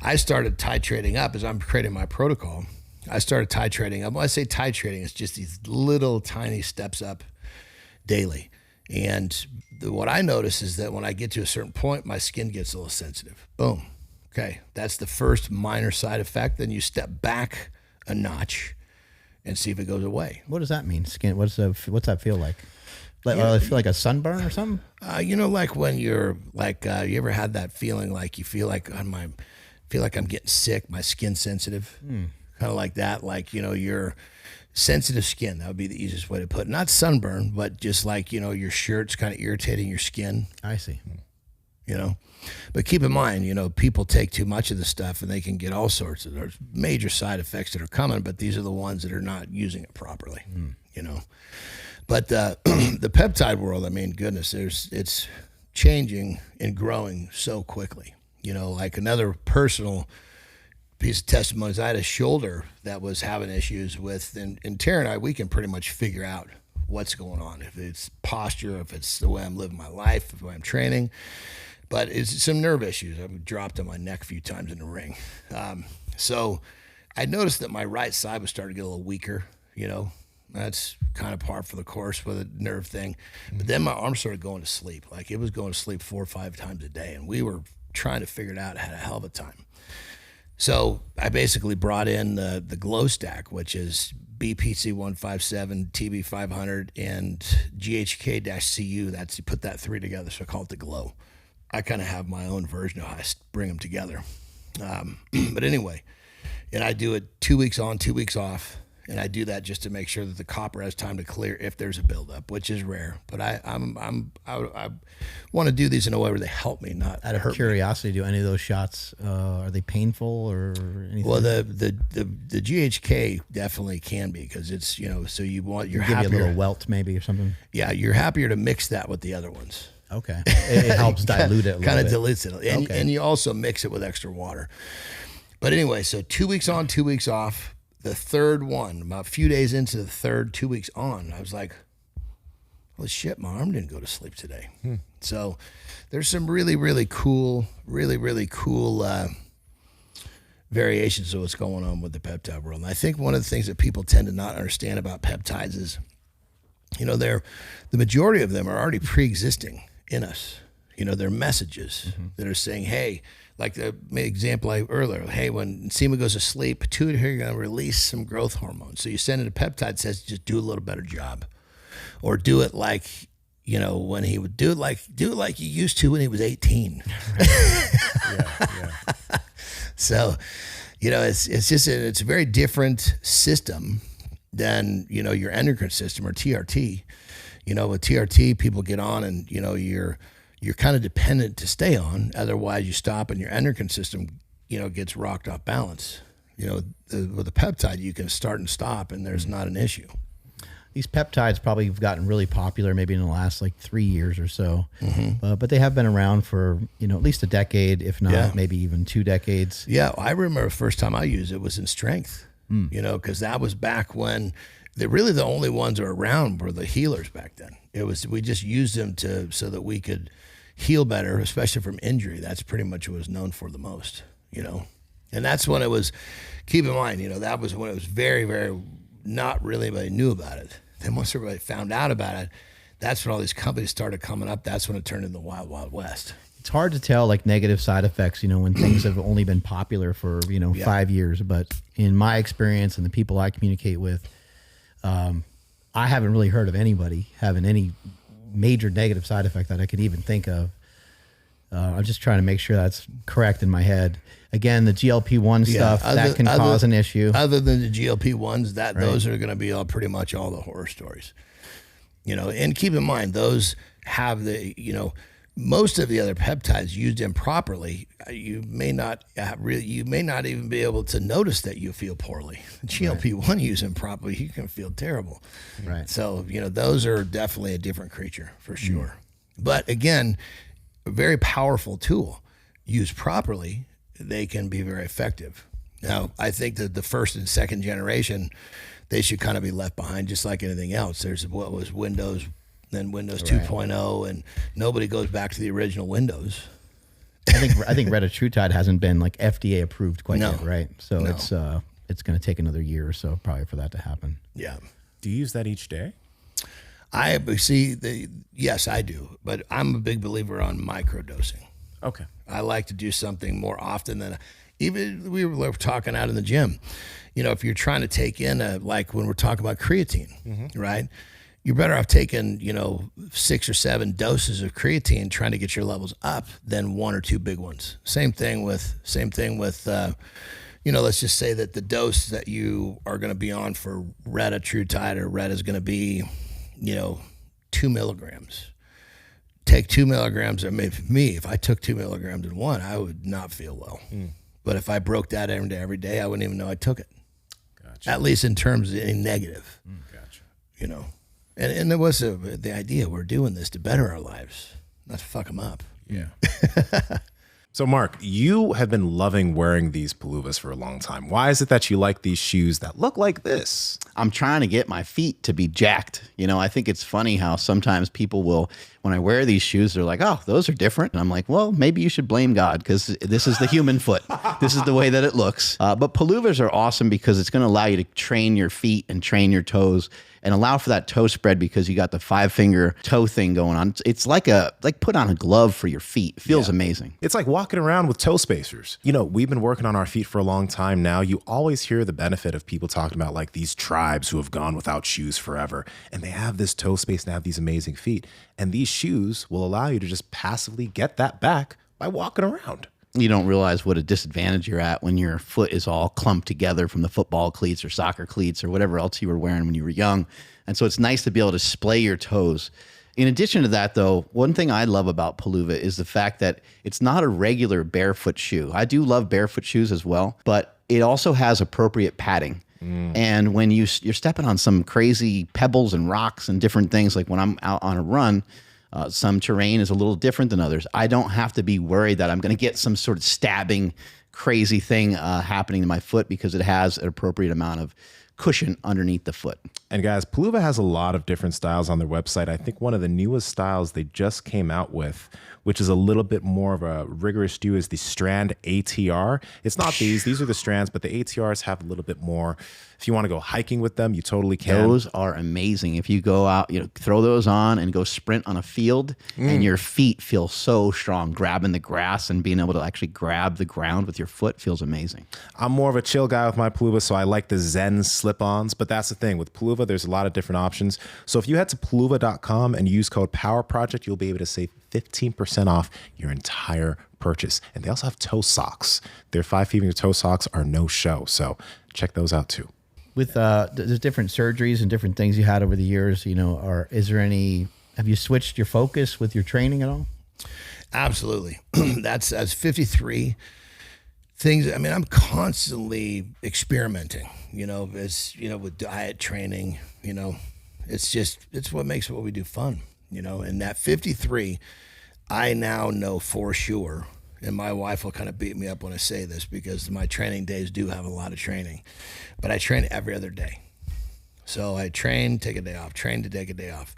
S1: I started titrating up as I'm creating my protocol. I started titrating up. When I say titrating, it's just these little tiny steps up daily. And what I notice is that when I get to a certain point, my skin gets a little sensitive. Boom. Okay, that's the first minor side effect. Then you step back a notch and see if it goes away.
S2: What does that mean? Skin? What's that feel like? I feel like a sunburn or something?
S1: Like when you're like, you ever had that feeling like you feel like I'm getting sick, my skin's sensitive, kind of like that. Like, you're sensitive skin. That would be the easiest way to put it. Not sunburn, but just like, your shirt's kind of irritating your skin.
S2: I see.
S1: But keep in mind, people take too much of the stuff and they can get all sorts of, there's major side effects that are coming, but these are the ones that are not using it properly, But the peptide world, I mean, goodness, it's changing and growing so quickly. Like another personal piece of testimony is I had a shoulder that was having issues with, and Tara and I, we can pretty much figure out what's going on. If it's posture, if it's the way I'm living my life, the way I'm training. But it's some nerve issues. I've dropped on my neck a few times in the ring. So I noticed that my right side was starting to get a little weaker, That's kind of par for the course with a nerve thing. But then my arm started going to sleep. Like, it was going to sleep 4 or 5 times a day. And we were trying to figure it out. I had a hell of a time. So I basically brought in the Glow Stack, which is BPC 157, TB 500, and GHK-CU. You put that 3 together, so I call it the Glow. I kind of have my own version of how I bring them together. But anyway, and I do it 2 weeks on, 2 weeks off. And I do that just to make sure that the copper has time to clear if there's a buildup, which is rare. But I want to do these in a way where they help me, not
S2: out of
S1: hurt
S2: curiosity. Do any of those shots are they painful or anything?
S1: Well, the GHK definitely can be, because it's so you're
S2: give
S1: happier.
S2: You a little welt maybe or something.
S1: Yeah, you're happier to mix that with the other ones.
S2: Okay, it helps dilute it.
S1: Kind of dilutes it, and you also mix it with extra water. But anyway, so 2 weeks on, 2 weeks off. The third one, about a few days into the third, 2 weeks on, I was like, well, shit, my arm didn't go to sleep today. So there's some really, really cool variations of what's going on with the peptide world. And I think one of the things that people tend to not understand about peptides is, the majority of them are already pre-existing in us. They're messages that are saying, hey, like the example earlier, hey, when Sema goes to sleep, pituitary, you're going to release some growth hormone. So you send it a peptide, says just do a little better job, or do it like, when he would do it like he used to when he was 18. So, it's a very different system than, your endocrine system or TRT. With TRT, people get on and, you're kind of dependent to stay on. Otherwise, you stop and your endocrine system, gets rocked off balance. With a peptide, you can start and stop, and there's not an issue.
S2: These peptides probably have gotten really popular maybe in the last 3 years or so, but they have been around for at least a decade, if not maybe even 2 decades.
S1: Yeah, I remember the first time I used it was in strength, because that was back when the only ones that were around were the healers back then. We just used them so that we could heal better, especially from injury. That's pretty much what was known for the most, and that's when it was. Keep in mind, that was when it was very, very not really anybody knew about it. Then once everybody found out about it, that's when all these companies started coming up. That's when it turned into the wild, wild west.
S2: It's hard to tell negative side effects, when things have only been popular for 5 years. But in my experience and the people I communicate with, I haven't really heard of anybody having any major negative side effect that I could even think of. I'm just trying to make sure that's correct in my head. Again, the GLP-1 stuff, that can cause an issue.
S1: Other than the GLP-1s, those are going to be pretty much all the horror stories. And keep in mind, those have most of the other peptides used improperly, you may not even be able to notice that you feel poorly. GLP-1 used improperly, you can feel terrible.
S2: Right.
S1: So, those are definitely a different creature for sure. But again, a very powerful tool. Used properly, they can be very effective. Now, I think that the first and second generation, they should kind of be left behind just like anything else. There's what was Windows, then Windows 2.0, and nobody goes back to the original Windows.
S2: I think Retatrutide hasn't been FDA approved quite yet, right? So it's going to take another year or so probably for that to happen.
S1: Yeah.
S3: Do you use that each day?
S1: Yes, I do, but I'm a big believer on microdosing.
S3: Okay.
S1: I like to do something more often than even we were talking out in the gym. If you're trying to take in like when we're talking about creatine, right? You're better off taking, 6 or 7 doses of creatine trying to get your levels up than 1 or 2 big ones. Same thing with let's just say that the dose that you are going to be on for Retatrutide or Ret is going to be, 2 milligrams. Take 2 milligrams. I mean, for me, if I took 2 milligrams in one, I would not feel well. But if I broke that every day, I wouldn't even know I took it.
S3: Gotcha.
S1: At least in terms of any negative.
S3: Gotcha.
S1: And there was the idea we're doing this to better our lives, not to fuck them up.
S3: Yeah. So, Mark, you have been loving wearing these Paluvas for a long time. Why is it that you like these shoes that look like this?
S6: I'm trying to get my feet to be jacked. I think it's funny how sometimes people will, when I wear these shoes, they're like, oh, those are different. And I'm like, well, maybe you should blame God because this is the human foot. This is the way that it looks. But Paluvas are awesome because it's going to allow you to train your feet and train your toes and allow for that toe spread because you got the 5-finger toe thing going on. It's like put on a glove for your feet. It feels amazing.
S3: It's like walking around with toe spacers. We've been working on our feet for a long time now. You always hear the benefit of people talking about like these tribes who have gone without shoes forever. And they have this toe space and have these amazing feet. And these shoes will allow you to just passively get that back by walking around.
S6: You don't realize what a disadvantage you're at when your foot is all clumped together from the football cleats or soccer cleats or whatever else you were wearing when you were young. And so it's nice to be able to splay your toes. In addition to that, though, one thing I love about Paluva is the fact that it's not a regular barefoot shoe. I do love barefoot shoes as well, but it also has appropriate padding. And when you're stepping on some crazy pebbles and rocks and different things, like when I'm out on a run, some terrain is a little different than others. I don't have to be worried that I'm going to get some sort of stabbing, crazy thing happening to my foot because it has an appropriate amount of cushion underneath the foot.
S3: And guys, Peluva has a lot of different styles on their website. I think one of the newest styles they just came out with, which is a little bit more of a rigorous do, is the Strand ATR. It's not these are the Strands, but the ATRs have a little bit more. If you want to go hiking with them, you totally can.
S6: Those are amazing. If you go out, throw those on and go sprint on a field, and your feet feel so strong, grabbing the grass and being able to actually grab the ground with your foot feels amazing.
S3: I'm more of a chill guy with my Peluva, so I like the Zen slip-ons, but that's the thing. With Peluva, there's a lot of different options. So if you head to peluva.com and use code POWERPROJECT, you'll be able to save 15% off your entire purchase. And they also have toe socks. Their 5-finger toe socks are no show, so check those out too.
S2: With there's different surgeries and different things you had over the years, have you switched your focus with your training at all?
S1: Absolutely. That's 53 things. I mean, I'm constantly experimenting, with diet training, it's what makes what we do fun, and that 53, I now know for sure. And my wife will kind of beat me up when I say this because my training days do have a lot of training, but I train every other day. So I train, take a day off, train to take a day off.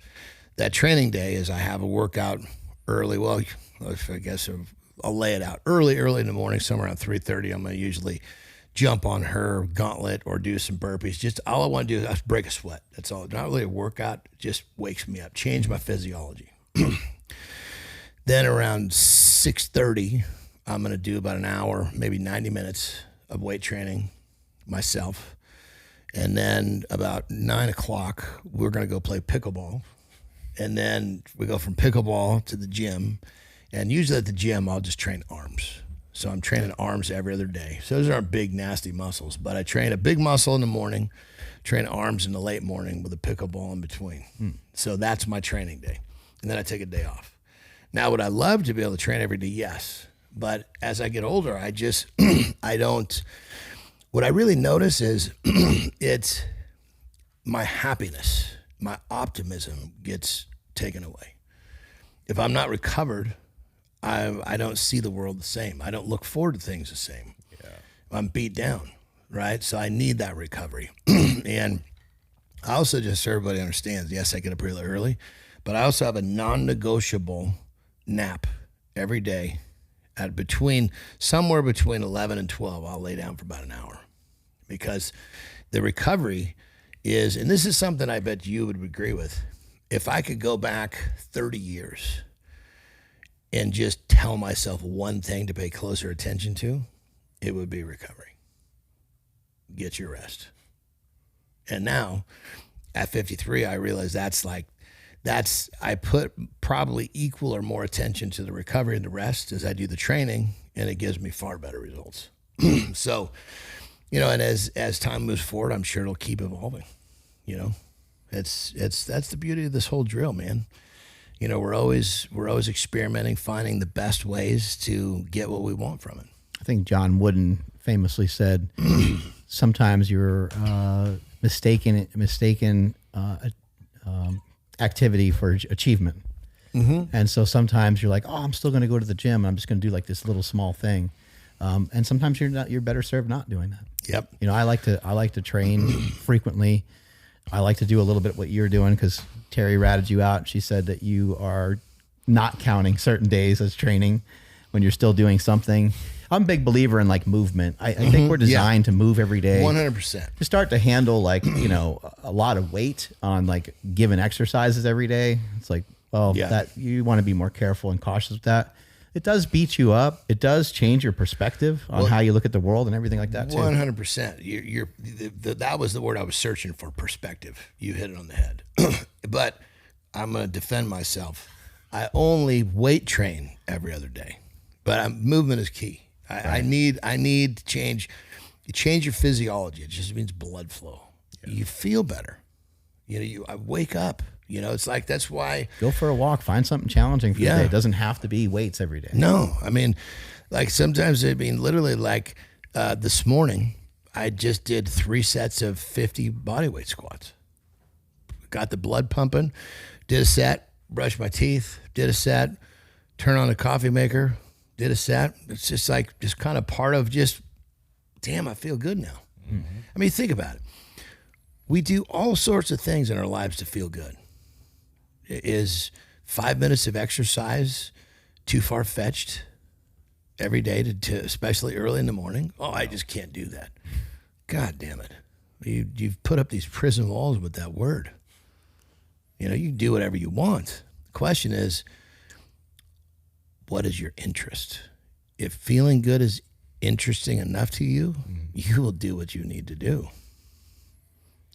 S1: That training day is I have a workout early. Well, I guess I'll lay it out early in the morning, somewhere around 3:30. I'm going to usually jump on her gauntlet or do some burpees. Just all I want to do is break a sweat. That's all. Not really a workout. It just wakes me up, change my physiology. Then around 6:30, I'm going to do about an hour, maybe 90 minutes of weight training myself. And then about 9 o'clock, we're going to go play pickleball. And then we go from pickleball to the gym. And usually at the gym, I'll just train arms. So I'm training arms every other day. So those aren't big, nasty muscles. But I train a big muscle in the morning, train arms in the late morning with a pickleball in between. So that's my training day. And then I take a day off. Now, would I love to be able to train every day? Yes. But as I get older, I just, I don't, what I really notice is it's my happiness, my optimism gets taken away. If I'm not recovered, I don't see the world the same. I don't look forward to things the same. Yeah. I'm beat down, right? So I need that recovery. And I also, just so everybody understands, yes, I get up really early, but I also have a non-negotiable nap every day at somewhere between 11 and 12. I'll lay down for about an hour because the recovery is, and this is something I bet you would agree with. If I could go back 30 years and just tell myself one thing to pay closer attention to, it would be recovery. Get your rest. And now at 53, I realize I put probably equal or more attention to the recovery and the rest as I do the training, and it gives me far better results. So, and as time moves forward, I'm sure it'll keep evolving. That's the beauty of this whole drill, man. We're always experimenting, finding the best ways to get what we want from it.
S2: I think John Wooden famously said, sometimes you're mistaken activity for achievement. Mm-hmm. And so sometimes you're like, oh, I'm still going to go to the gym. I'm just going to do like this little small thing. And sometimes you're better served not doing that.
S1: Yep.
S2: I like to train frequently. I like to do a little bit what you're doing because Terry ratted you out. She said that you are not counting certain days as training when you're still doing something. I'm a big believer in like movement. I think we're designed to move every day.
S1: 100%.
S2: To start to handle like, a lot of weight on like given exercises every day. It's like, that you want to be more careful and cautious with that. It does beat you up. It does change your perspective on how you look at the world and everything like that too.
S1: 100%. That was the word I was searching for, perspective. You hit it on the head. But I'm going to defend myself. I only weight train every other day, but movement is key. I need to change. You change your physiology. It just means blood flow. Yeah. You feel better. I wake up. It's like, that's why.
S2: Go for a walk. Find something challenging for the day. It doesn't have to be weights every day.
S1: No, I mean, like sometimes literally like this morning, I just did 3 sets of 50 bodyweight squats. Got the blood pumping, did a set, brushed my teeth, did a set, turn on the coffee maker, did a set. It's just kind of part of just, damn, I feel good now. Mm-hmm. I mean, think about it. We do all sorts of things in our lives to feel good. Is 5 minutes of exercise too far-fetched every day, to especially early in the morning? Oh, I just can't do that. God damn it. You've put up these prison walls with that word. You know, you can do whatever you want. The question is, what is your interest? If feeling good is interesting enough to you, you will do what you need to do.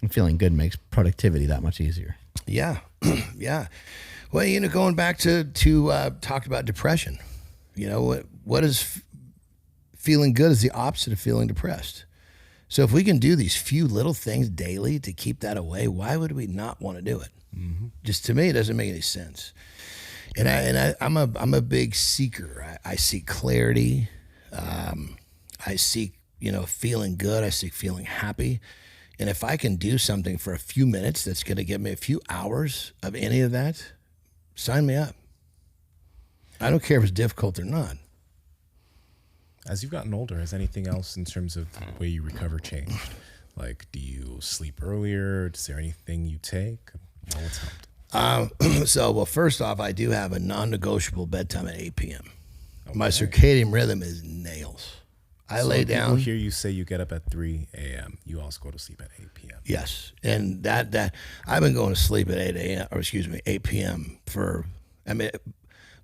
S2: And feeling good makes productivity that much easier.
S1: Yeah. Yeah. Well, you know, going back to talk about depression, you know, what is feeling good is the opposite of feeling depressed. So if we can do these few little things daily to keep that away, why would we not want to do it? Just to me, it doesn't make any sense. And I'm a big seeker. I seek clarity. I seek, you know, feeling good. I seek feeling happy. And if I can do something for a few minutes that's going to give me a few hours of any of that, sign me up. I don't care if it's difficult or not.
S3: As you've gotten older, has anything else in terms of the way you recover changed? Like, do you sleep earlier? Is there anything you take? What's helped?
S1: Well, first off, I do have a non-negotiable bedtime at 8 p.m. Okay. My circadian rhythm is nails. I lay down.
S3: People hear you say you get up at 3 a.m. You also go to sleep at 8 p.m.
S1: Yes, and that I've been going to sleep at 8 p.m. for, I mean,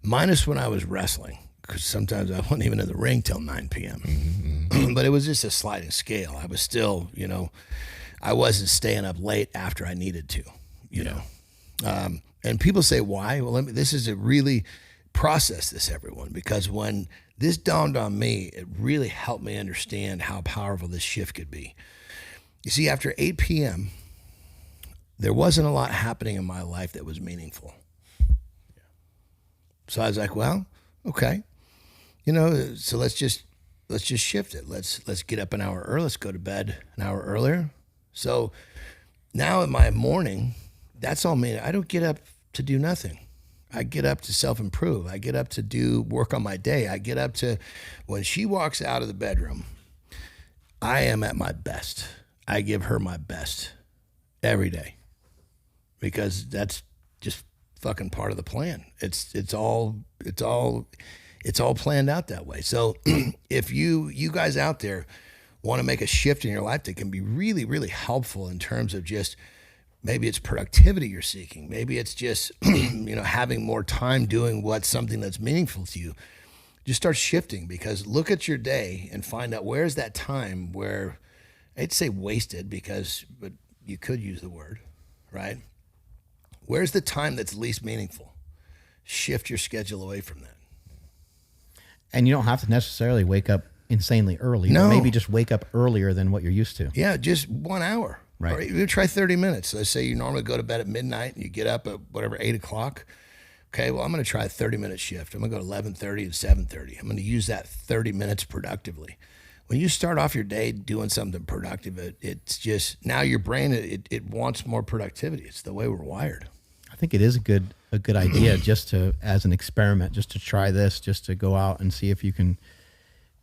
S1: minus when I was wrestling, because sometimes I wasn't even in the ring till 9 p.m. But it was just a sliding scale. I was still, you know, I wasn't staying up late after I needed to, you know. And people say, why? Well, this is a really process this, everyone, because when this dawned on me, it really helped me understand how powerful this shift could be. You see, after 8 p.m., there wasn't a lot happening in my life that was meaningful. So I was like, well, okay, you know, so let's just shift it. Let's get up an hour early. Let's go to bed an hour earlier. So now in my morning, that's all me. I don't get up to do nothing. I get up to self-improve. I get up to do work on my day. I get up to, when she walks out of the bedroom, I am at my best. I give her my best every day, because that's just fucking part of the plan. It's all planned out that way. So if you guys out there want to make a shift in your life that can be really, really helpful in terms of just, maybe it's productivity you're seeking. Maybe it's just, you know, having more time doing something that's meaningful to you. Just start shifting, because look at your day and find out where's that time where, I'd say wasted, but you could use the word, right? Where's the time that's least meaningful? Shift your schedule away from that.
S2: And you don't have to necessarily wake up insanely early.
S1: No.
S2: But maybe just wake up earlier than what you're used to.
S1: Yeah, just 1 hour.
S2: Right.
S1: Or you try 30 minutes. Let's say you normally go to bed at midnight and you get up at 8 o'clock. Okay, well, I'm going to try a 30-minute shift. I'm going to go to 11:30 and 7:30. I'm going to use that 30 minutes productively. When you start off your day doing something productive, it's just, now your brain, it wants more productivity. It's the way we're wired.
S2: I think it is a good idea just to, as an experiment, just to try this, just to go out and see if you can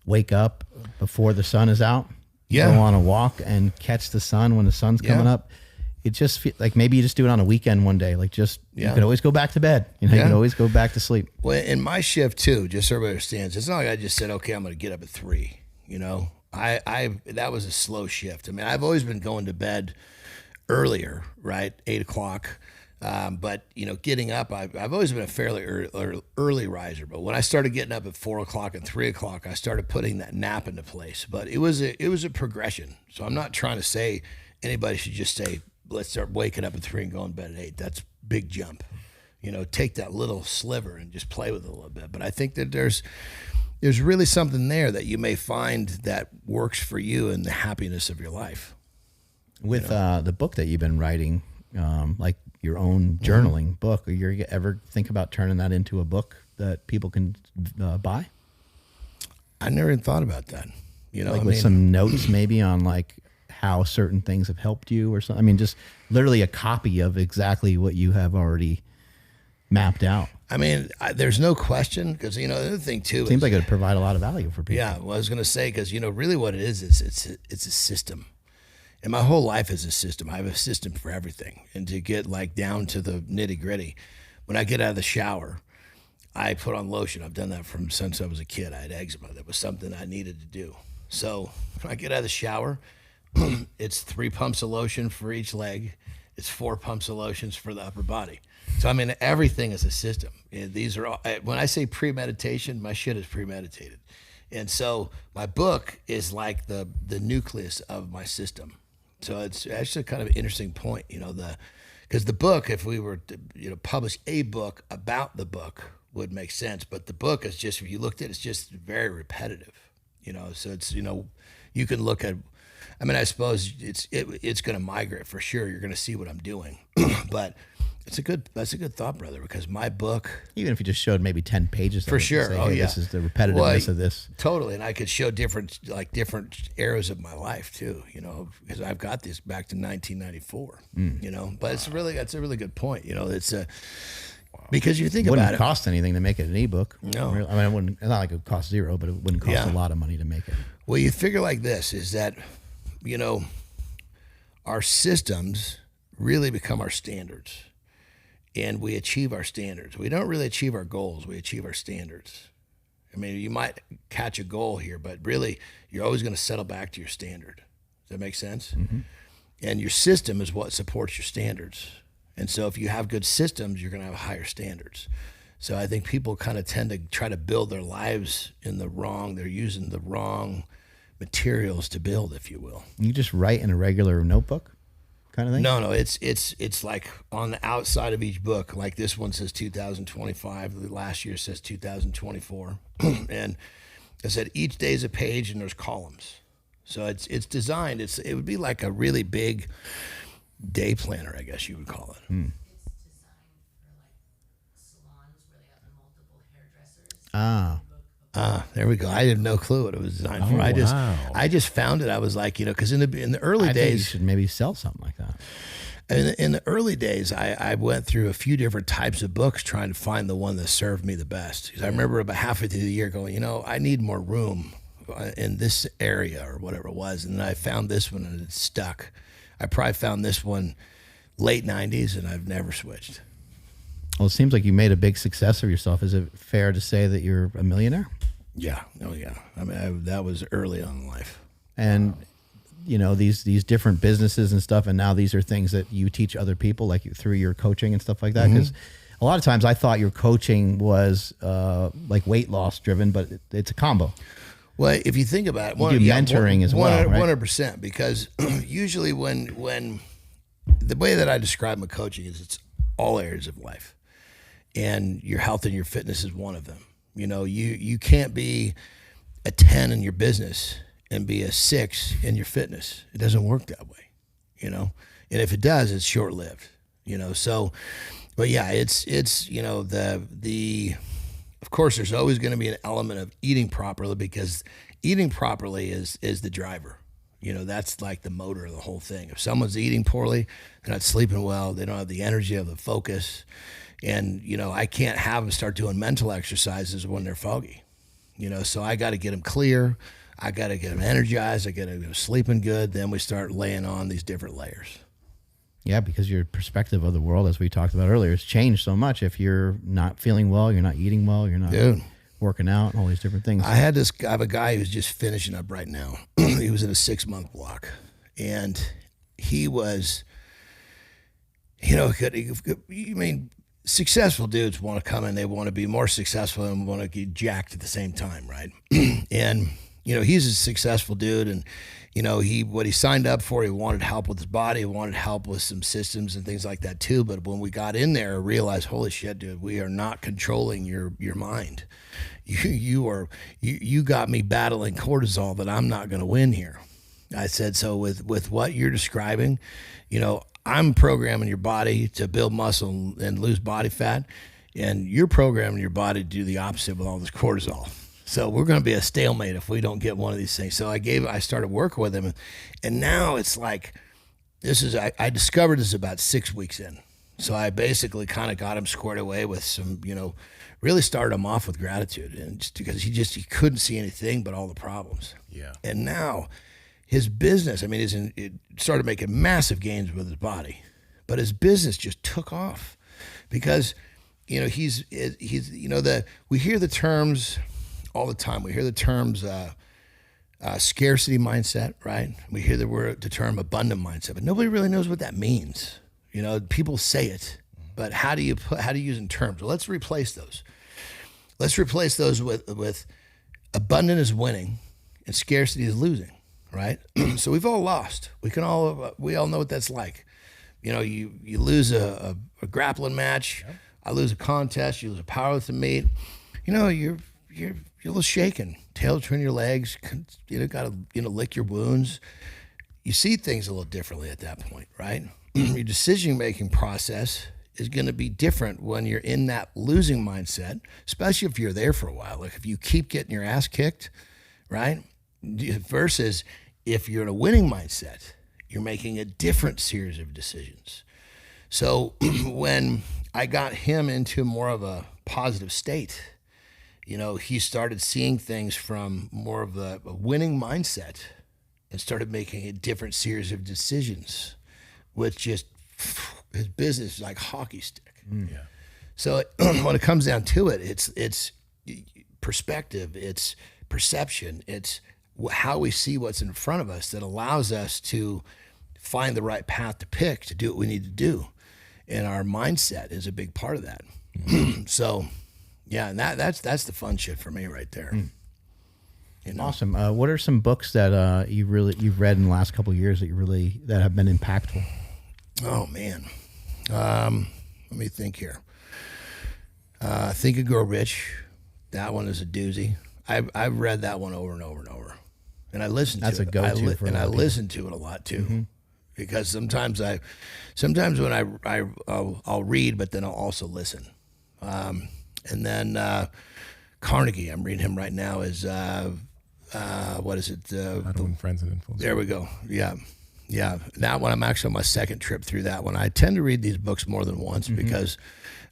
S2: wake up before the sun is out.
S1: Yeah.
S2: Go on a walk and catch the sun when the sun's coming up. It just like, maybe you just do it on a weekend one day. Like, just, you can always go back to bed. You know, you can always go back to sleep.
S1: Well, in my shift too, just so everybody understands, it's not like I just said, okay, I'm going to get up at 3. You know, that was a slow shift. I mean, I've always been going to bed earlier, right? 8 o'clock. But you know, getting up, I've always been a fairly early riser. But when I started getting up at 4 o'clock and 3 o'clock, I started putting that nap into place. But it was a progression. So I'm not trying to say anybody should just say, let's start waking up at 3 and going to bed at 8. That's a big jump. You know, take that little sliver and just play with it a little bit. But I think that there's really something there that you may find that works for you and the happiness of your life.
S2: With the book that you've been writing, like your own journaling book, or you ever think about turning that into a book that people can buy?
S1: I never even thought about that. You know,
S2: like with some notes maybe on like how certain things have helped you or something. I mean, just literally a copy of exactly what you have already mapped out.
S1: I mean, there's no question, because, you know, the other thing too,
S2: seems like it would provide a lot of value for people.
S1: Yeah, well, I was going to say, because, you know, really what it is it's a system. And my whole life is a system. I have a system for everything. And to get like down to the nitty gritty, when I get out of the shower, I put on lotion. I've done that from since I was a kid. I had eczema. That was something I needed to do. So when I get out of the shower, it's 3 pumps of lotion for each leg. It's 4 pumps of lotions for the upper body. So I mean, everything is a system. And these are all, when I say premeditation, my shit is premeditated. And so my book is like the nucleus of my system. So it's actually kind of an interesting point, because the book, if we were to publish a book about the book, would make sense. But the book is just, if you looked at it, it's just very repetitive. So it's you can look at. I mean, I suppose it's going to migrate for sure. You're going to see what I'm doing, but that's a good thought, brother. Because my book,
S2: Even if you just showed maybe 10 pages of
S1: for
S2: it,
S1: sure.
S2: say,
S1: Oh
S2: hey,
S1: yeah,
S2: this is the repetitiveness of this.
S1: Totally, and I could show different eras of my life too. Because I've got this back to 1994. But that's a really good point. It's a because you think
S2: It
S1: about
S2: wouldn't
S1: it.
S2: cost anything to make it an ebook.
S1: No.
S2: I mean, it wouldn't. It's not like it would cost zero, but it wouldn't cost a lot of money to make it.
S1: Well, you figure like this is that, our systems really become our standards, and we achieve our standards. We don't really achieve our goals. We achieve our standards. I mean, you might catch a goal here, but really you're always going to settle back to your standard. Does that make sense? Mm-hmm. And your system is what supports your standards. And so if you have good systems, you're going to have higher standards. So I think people kind of tend to try to build their lives they're using the wrong materials to build, if you will.
S2: You just write in a regular notebook kind of thing?
S1: No, it's like on the outside of each book, like this one says 2025, the last year says 2024. And I said each day is a page and there's columns. So it's designed, it would be like a really big day planner, I guess you would call it.
S7: It's designed for like salons where they have the multiple hairdressers.
S1: There we go. I had no clue what it was designed for. I just found it. I was like, because in the early
S2: I think you
S1: days,
S2: should maybe sell something like that.
S1: in the early days, I went through a few different types of books trying to find the one that served me the best. 'Cause I remember about halfway through the year going, I need more room in this area or whatever it was. And then I found this one and it stuck. I probably found this one late 90s and I've never switched.
S2: Well, it seems like you made a big success of yourself. Is it fair to say that you're a millionaire?
S1: Yeah. Oh, yeah. I mean, that was early on in life.
S2: And these different businesses and stuff, and now these are things that you teach other people, like through your coaching and stuff like that. Because a lot of times I thought your coaching was like weight loss driven, but it's a combo.
S1: Well, if you think about it,
S2: You do mentoring as well, right?
S1: 100%. Because usually when the way that I describe my coaching is it's all areas of life, and your health and your fitness is one of them. You can't be a 10 in your business and be a 6 in your fitness. It doesn't work that way, And if it does, it's short lived, So, but yeah, it's of course, there's always going to be an element of eating properly, because eating properly is the driver. That's like the motor of the whole thing. If someone's eating poorly, they're not sleeping well, they don't have the energy of the focus. And, I can't have them start doing mental exercises when they're foggy. So I got to get them clear. I got to get them energized. I got to get them sleeping good. Then we start laying on these different layers.
S2: Yeah, because your perspective of the world, as we talked about earlier, has changed so much. If you're not feeling well, you're not eating well, you're not working out, and all these different things.
S1: I have a guy who's just finishing up right now. He was in a 6-month block, and he was, successful dudes want to come in, they want to be more successful and want to get jacked at the same time, right? And, he's a successful dude, and, what he signed up for, he wanted help with his body, he wanted help with some systems and things like that too. But when we got in there, I realized, holy shit, dude, we are not controlling your mind. You got me battling cortisol that I'm not going to win here. I said, so with what you're describing, I'm programming your body to build muscle and lose body fat, and you're programming your body to do the opposite with all this cortisol. So we're going to be a stalemate if we don't get one of these things. So I started working with him, and now it's like, I discovered this about 6 weeks in. So I basically kind of got him squared away with some, really started him off with gratitude, and just because he couldn't see anything but all the problems.
S3: Yeah.
S1: And now his business, I mean, it started making massive gains with his body, but his business just took off because, you know, he's you know, we hear the terms all the time. We hear the terms scarcity mindset, right? We hear the term abundant mindset, but nobody really knows what that means. You know, people say it, but how do you use it in terms? Well, let's replace those. Let's replace those with abundant is winning and scarcity is losing, right? So we've all lost. We all know what that's like. You know, you lose a grappling match. Yep. I lose a contest. You lose a powerlifting meet. You know, you're a little shaken. Tail between your legs. You know, got to lick your wounds. You see things a little differently at that point, right? Your decision-making process is going to be different when you're in that losing mindset, especially if you're there for a while. Like if you keep getting your ass kicked, right? Versus if you're in a winning mindset, you're making a different series of decisions. So when I got him into more of a positive state, you know, he started seeing things from more of a winning mindset and started making a different series of decisions, which just his business is like hockey stick. Yeah. So when it comes down to it, it's perspective, it's perception, it's how we see what's in front of us that allows us to find the right path to pick to do what we need to do. And our mindset is a big part of that. So, yeah, and that's the fun shit for me right there. You know?
S2: Awesome. What are some books that you've read in the last couple of years that have been impactful?
S1: Oh man, let me think here. Think and Grow Rich. That one is a doozy. I've read that one over and over and over, and I listened to it. That's a go-to for a lot of people. Listen to it a lot too, because sometimes when I'll read, but then I'll also listen. And then Carnegie, I'm reading him right now. Is what is it?
S3: How to Win Friends and Influence.
S1: There we go. Yeah. Yeah, that one, I'm actually on my second trip through that one. I tend to read these books more than once because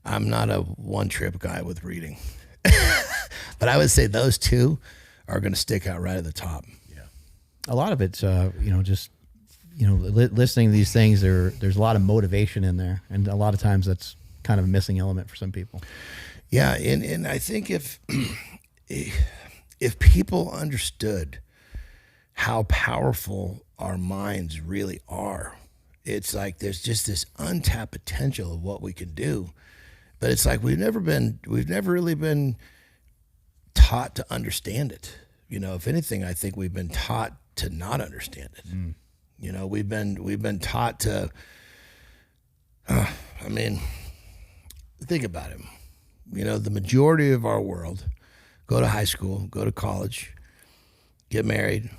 S1: I'm not a one-trip guy with reading. But I would say those two are going to stick out right at the top.
S2: Yeah, a lot of it's listening to these things. There's a lot of motivation in there, and a lot of times that's kind of a missing element for some people.
S1: Yeah, and I think if people understood how powerful our minds really are, it's like there's just this untapped potential of what we can do, but it's like we've never really been taught to understand it. You know, if anything, I think we've been taught to not understand it. You know, we've been taught to. I mean, think about it. You know, the majority of our world go to high school, go to college, get married,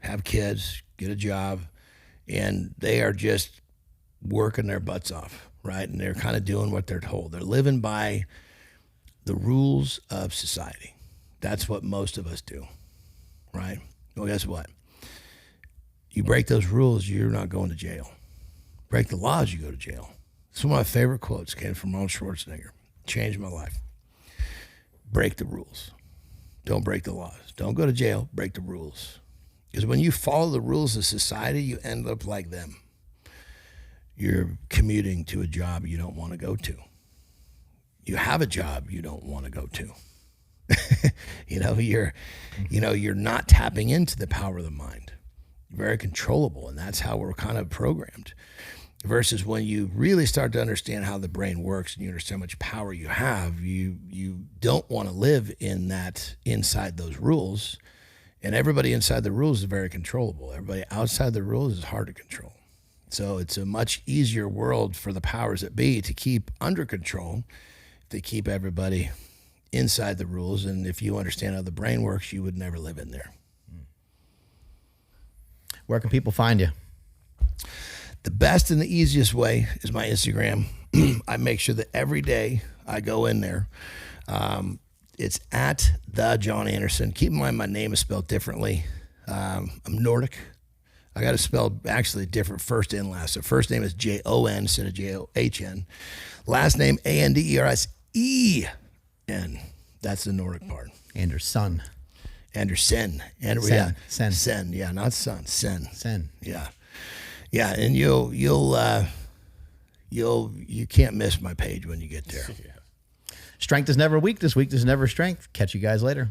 S1: have kids, get a job, and they are just working their butts off, right? And they're kind of doing what they're told. They're living by the rules of society. That's what most of us do, right? Well, guess what? You break those rules, you're not going to jail. Break the laws, you go to jail. It's one of my favorite quotes, came from Arnold Schwarzenegger. Changed my life. Break the rules. Don't break the laws. Don't go to jail, break the rules. Because when you follow the rules of society, you end up like them. You're commuting to a job you don't want to go to. You have a job you don't want to go to. You're not tapping into the power of the mind. You're very controllable, and that's how we're kind of programmed. Versus when you really start to understand how the brain works and you understand how much power you have, you don't want to live in that, inside those rules. And everybody inside the rules is very controllable. Everybody outside the rules is hard to control. So it's a much easier world for the powers that be to keep under control, to keep everybody inside the rules. And if you understand how the brain works, you would never live in there.
S2: Where can people find you?
S1: The best and the easiest way is my Instagram. I make sure that every day I go in there. It's at the Jon Andersen. Keep in mind my name is spelled differently. I'm Nordic. I got to spell actually different first and last. So first name is Jon instead of John. Last name Andersen. That's the Nordic part.
S2: Andersen.
S1: Andersen. And
S2: Sen.
S1: Yeah, not son. Sen.
S2: Sen.
S1: Yeah. Yeah, and you can't miss my page when you get there.
S2: Strength is never weakness. Weakness is never strength. Catch you guys later.